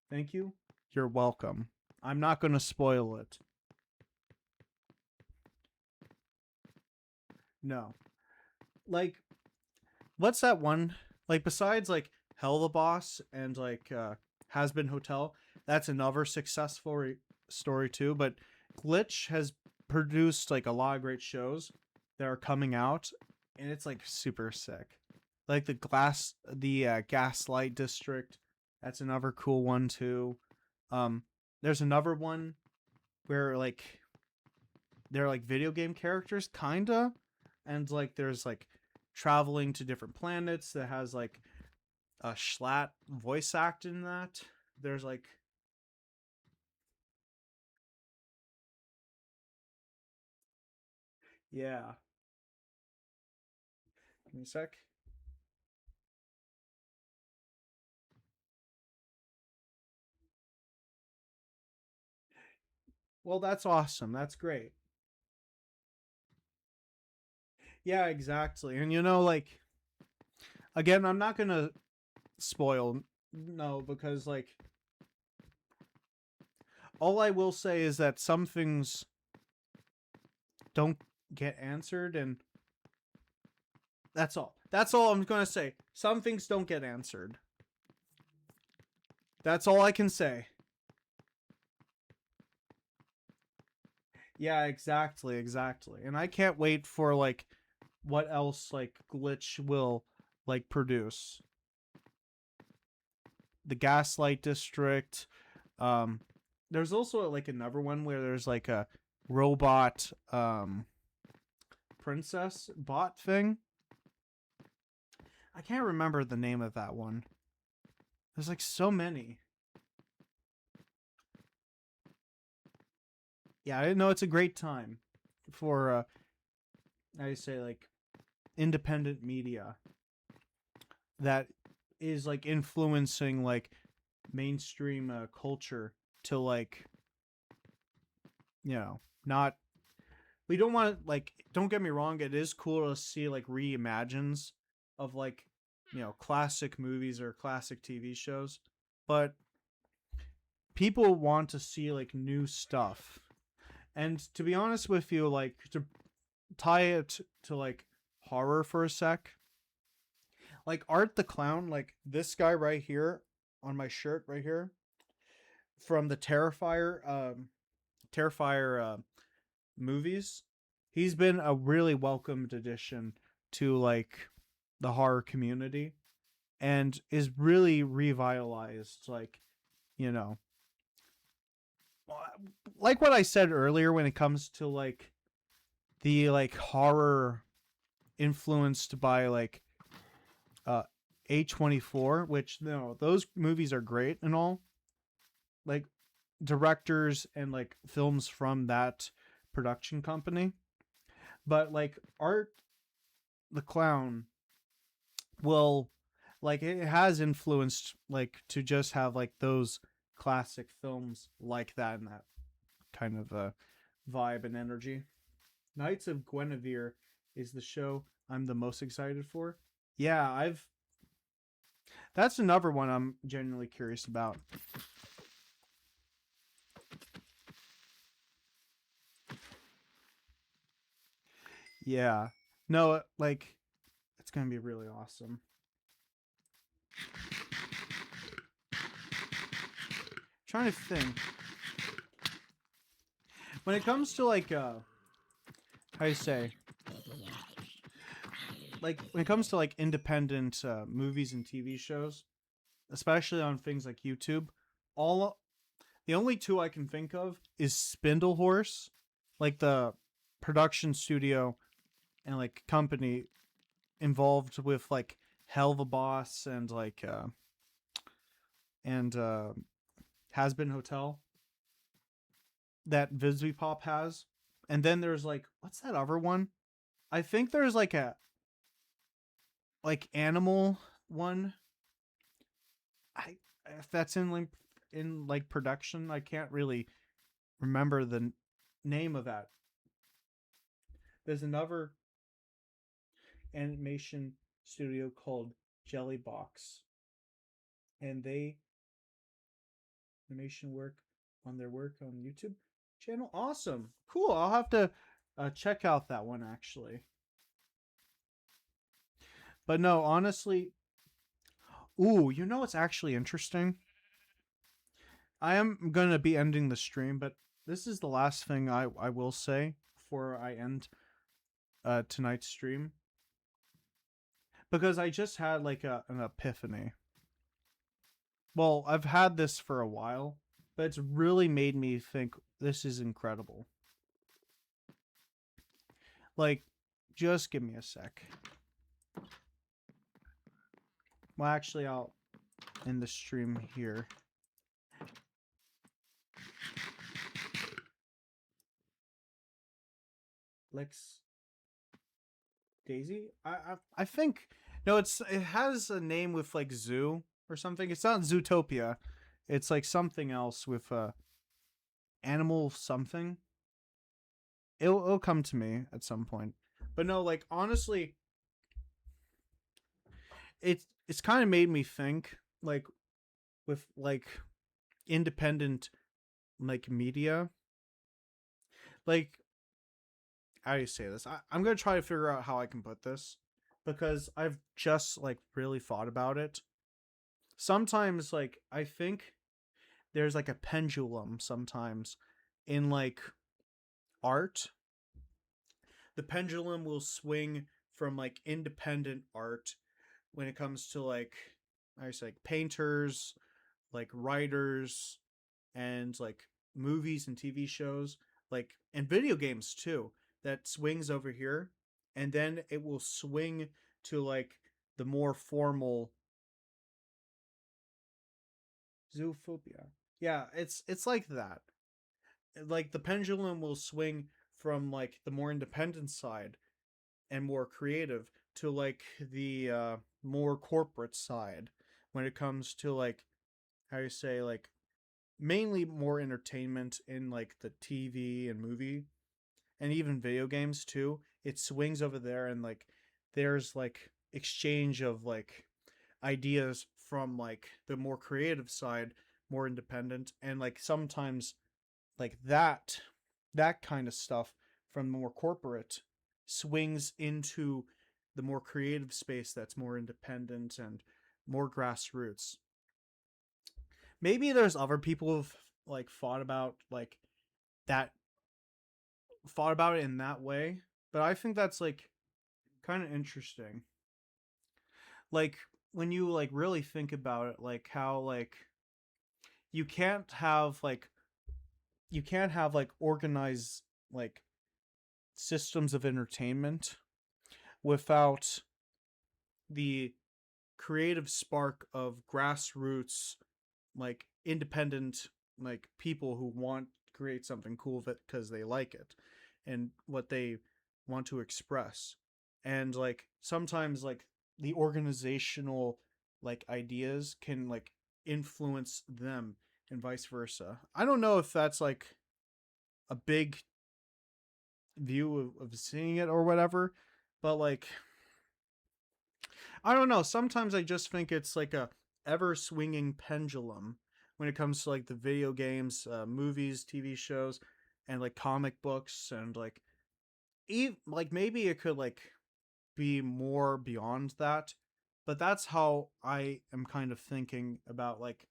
Speaker 1: Thank you. You're welcome. I'm not going to spoil it. No. Like, what's that one? Like, besides like Hell the Boss and like Has Been Hotel, that's another successful story too. But Glitch has produced like a lot of great shows that are coming out, and it's like super sick. Like the Gaslight District. That's another cool one too. Um, there's another one where like they're like video game characters, kinda, and like there's like traveling to different planets that has like a Schlatt voice act in that. There's like yeah. Give me a sec. Well, that's awesome. That's great. Yeah, exactly. And like again, I'm not gonna spoil no because like all I will say is that some things don't get answered, and that's all. That's all I'm gonna say. Some things don't get answered. That's all I can say. Yeah, exactly, exactly. And I can't wait for like what else like Glitch will like produce. The Gaslight District. Um there's also like another one where there's like a robot princess bot thing. I can't remember the name of that one. There's like so many. Yeah, I know it's a great time for I say like independent media that is like influencing like mainstream culture to like not we don't want to like don't get me wrong, it is cool to see like reimagines of like classic movies or classic TV shows, but people want to see like new stuff. And to be honest with you, like to tie it to like horror for a sec, like Art the Clown, like this guy right here on my shirt right here from the Terrifier movies, he's been a really welcomed addition to like the horror community and is really revitalized you know like what I said earlier when it comes to like the like horror influenced by like uh A24, which no, those movies are great and all, like directors and like films from that production company, but like Art the Clown will like it has influenced like to just have like those classic films like that and that kind of vibe and energy. Knights of Guinevere is the show I'm the most excited for. Yeah, I've that's another one I'm genuinely curious about. Yeah. No, like it's going to be really awesome. Trying to think. When it comes to like how you say, like when it comes to like independent movies and TV shows, especially on things like YouTube, all the only two I can think of is Spindle Horse, like the production studio and like company involved with like Hell the Boss and like and Has Been Hotel that Visby Pop has. And then there's like what's that other one? I think there's like a like animal one. I if that's in like production, I can't really remember the name of that. There's another animation studio called Jellybox, and they animation work on their work on YouTube channel. Awesome, cool. I'll have to check out that one actually. But no, honestly, ooh, you know what's actually interesting? I am gonna be ending the stream, but this is the last thing I will say before I end tonight's stream because I just had like an epiphany. Well, I've had this for a while, but it's really made me think this is incredible. Like, just give me a sec. Well, actually, I'll end the stream here. Lex Daisy? I think no, it has a name with like zoo or something. It's not Zootopia. It's like something else with animal something. It'll come to me at some point. But no, like honestly, it's kind of made me think like with like independent like media. Like how do you say this? I'm gonna try to figure out how I can put this because I've just like really thought about it. Sometimes like I think there's like a pendulum sometimes in like art. The pendulum will swing from like independent art when it comes to like I say like painters, like writers, and like movies and TV shows, like and video games too. That swings over here, and then it will swing to like the more formal zoophobia. Yeah, it's like that. Like the pendulum will swing from like the more independent side and more creative to like the more corporate side when it comes to like how you say like mainly more entertainment in like the TV and movie and even video games too. It swings over there and like there's like exchange of like ideas from like the more creative side, more independent, and like sometimes like that kind of stuff from more corporate swings into the more creative space that's more independent and more grassroots. Maybe there's other people who've like that thought about it in that way, but I think that's like kind of interesting. Like when you like really think about it, like how like you can't have like you can't have like organized like systems of entertainment without the creative spark of grassroots like independent like people who want to create something cool of it because they like it and what they want to express. And like sometimes like the organizational like ideas can like influence them and vice versa. I don't know if that's like a big view of seeing it or whatever, but like I don't know. Sometimes I just think it's like a ever swinging pendulum when it comes to like the video games, movies, TV shows, and like comic books, and like like maybe it could like be more beyond that. But that's how I am kind of thinking about like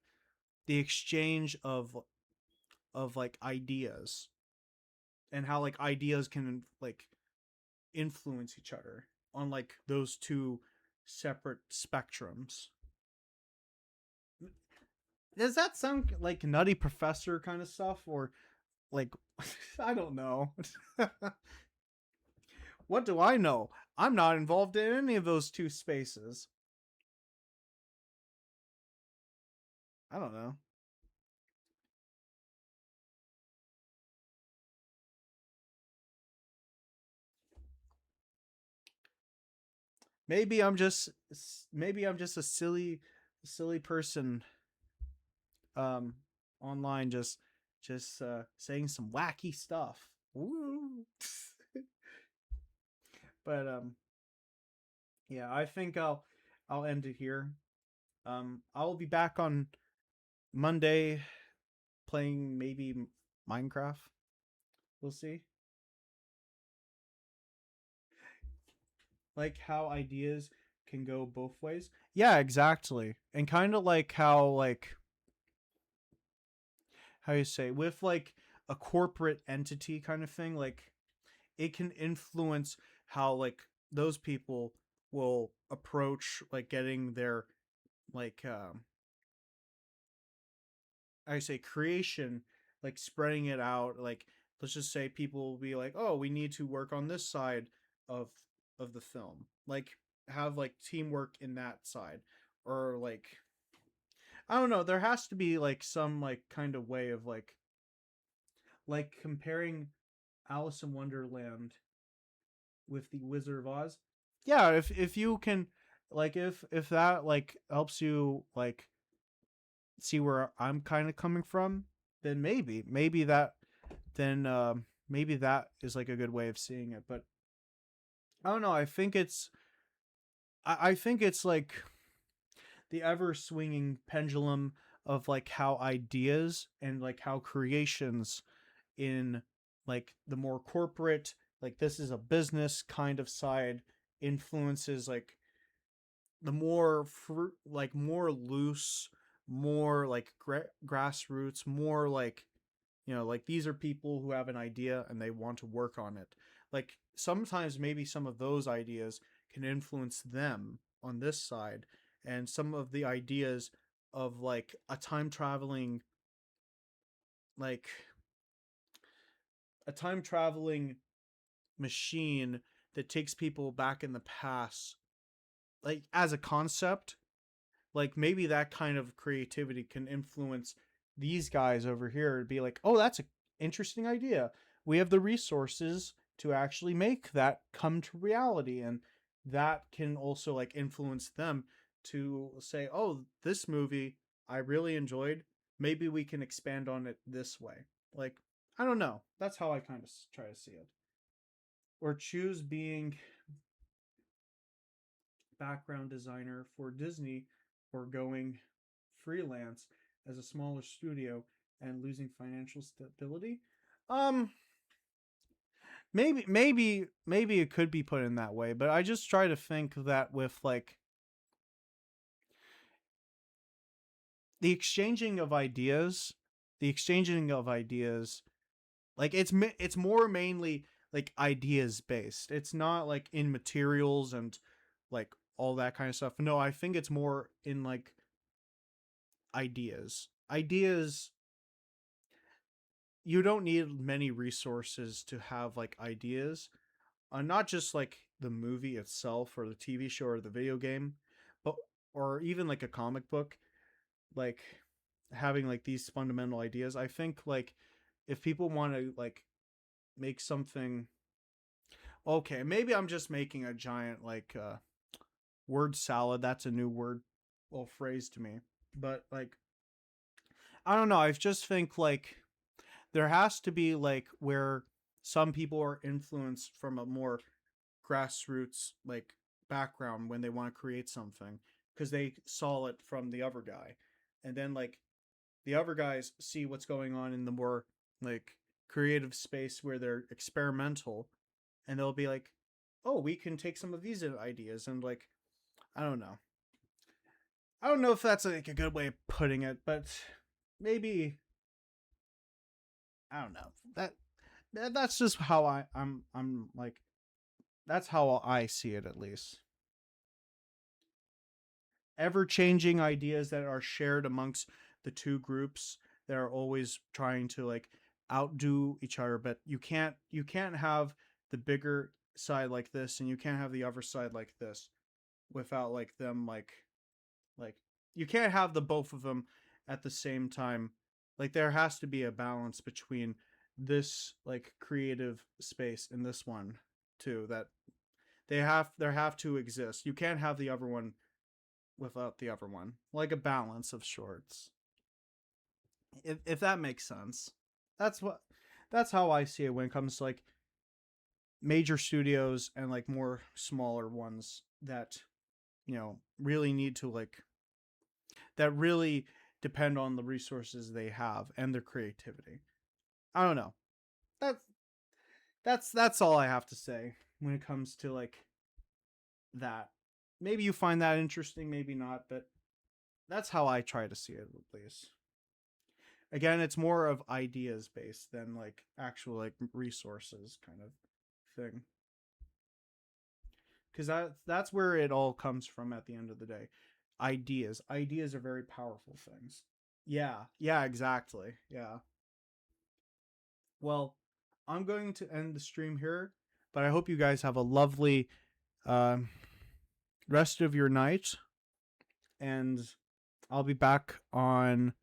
Speaker 1: the exchange of like ideas and how like ideas can like influence each other on like those two separate spectrums. Does that sound like Nutty Professor kind of stuff, or like I don't know? What do I know? I'm not involved in any of those two spaces. I don't know. Maybe I'm just maybe I'm just a silly person um online just saying some wacky stuff. Woo. But yeah, I think I'll end it here. I'll be back on Monday playing maybe Minecraft. We'll see. Like how ideas can go both ways. Yeah, exactly. And kind of like how you say with like a corporate entity kind of thing, like it can influence how like those people will approach like getting their like I say creation, like spreading it out. Like let's just say people will be like, oh, we need to work on this side of of the film, like have like teamwork in that side, or like I don't know. There has to be like some like kind of way of like comparing Alice in Wonderland with the Wizard of Oz. Yeah, if you can like if that like helps you like see where I'm kind of coming from, then maybe that then maybe that is like a good way of seeing it. But I don't know. I think it's like the ever swinging pendulum of like how ideas and like how creations in like the more corporate, like this is a business kind of side, influences like the more like more loose, more like grassroots, more like like these are people who have an idea and they want to work on it. Like sometimes maybe some of those ideas can influence them on this side, and some of the ideas of like a time traveling like a time traveling machine that takes people back in the past, like as a concept, like maybe that kind of creativity can influence these guys over here to be like, oh, that's an interesting idea. We have the resources to actually make that come to reality. And that can also like influence them to say, oh, this movie I really enjoyed. Maybe we can expand on it this way. Like, I don't know. That's how I kind of try to see it. Or choose being background designer for Disney, or going freelance as a smaller studio and losing financial stability. Um maybe it could be put in that way, but I just try to think that with like the exchanging of ideas, the exchanging of ideas, like it's more mainly like ideas based. It's not like in materials and like all that kind of stuff. No, I think it's more in like ideas. Ideas, you don't need many resources to have like ideas. Not just like the movie itself or the TV show or the video game, but or even like a comic book, like having like these fundamental ideas. I think like if people want to like make something, okay, maybe I'm just making a giant like word salad. That's a new word, well, phrase to me. But like I don't know, I just think like there has to be like where some people are influenced from a more grassroots like background when they want to create something because they saw it from the other guy, and then like the other guys see what's going on in the more like creative space where they're experimental, and they'll be like, oh, we can take some of these ideas and like I don't know. I don't know if that's like a good way of putting it, but maybe I don't know. That's just how I'm like that's how I see it, at least. Ever changing ideas that are shared amongst the two groups that are always trying to like outdo each other, but you can't have the bigger side like this and you can't have the other side like this without like them like you can't have the both of them at the same time. Like there has to be a balance between this like creative space and this one too, that there have to exist. You can't have the other one without the other one. Like a balance of sorts. If that makes sense. That's what that's how I see it when it comes to like major studios and like more smaller ones that really need to like that really depend on the resources they have and their creativity. I don't know. That's that's all I have to say when it comes to like that. Maybe you find that interesting, maybe not, but that's how I try to see it at least. Again, it's more of ideas based than like actual like resources kind of thing. Because that's where it all comes from at the end of the day. Ideas are very powerful things. Yeah, exactly. Yeah. Well, I'm going to end the stream here, but I hope you guys have a lovely um, rest of your night, and I'll be back on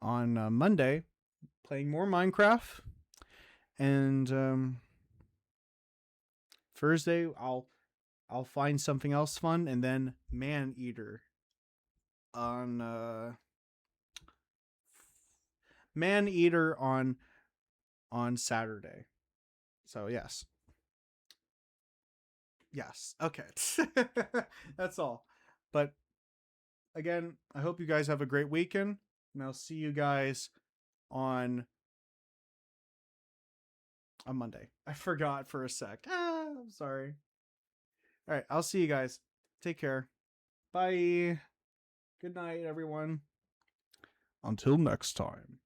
Speaker 1: Monday playing more Minecraft, and Thursday I'll find something else fun, and then Man Eater on Man Eater on Saturday. So yes, okay, that's all. But again, I hope you guys have a great weekend, and I'll see you guys on Monday. I forgot for a sec. I'm sorry. All right, I'll see you guys. Take care. Bye. Good night, everyone. Until next time.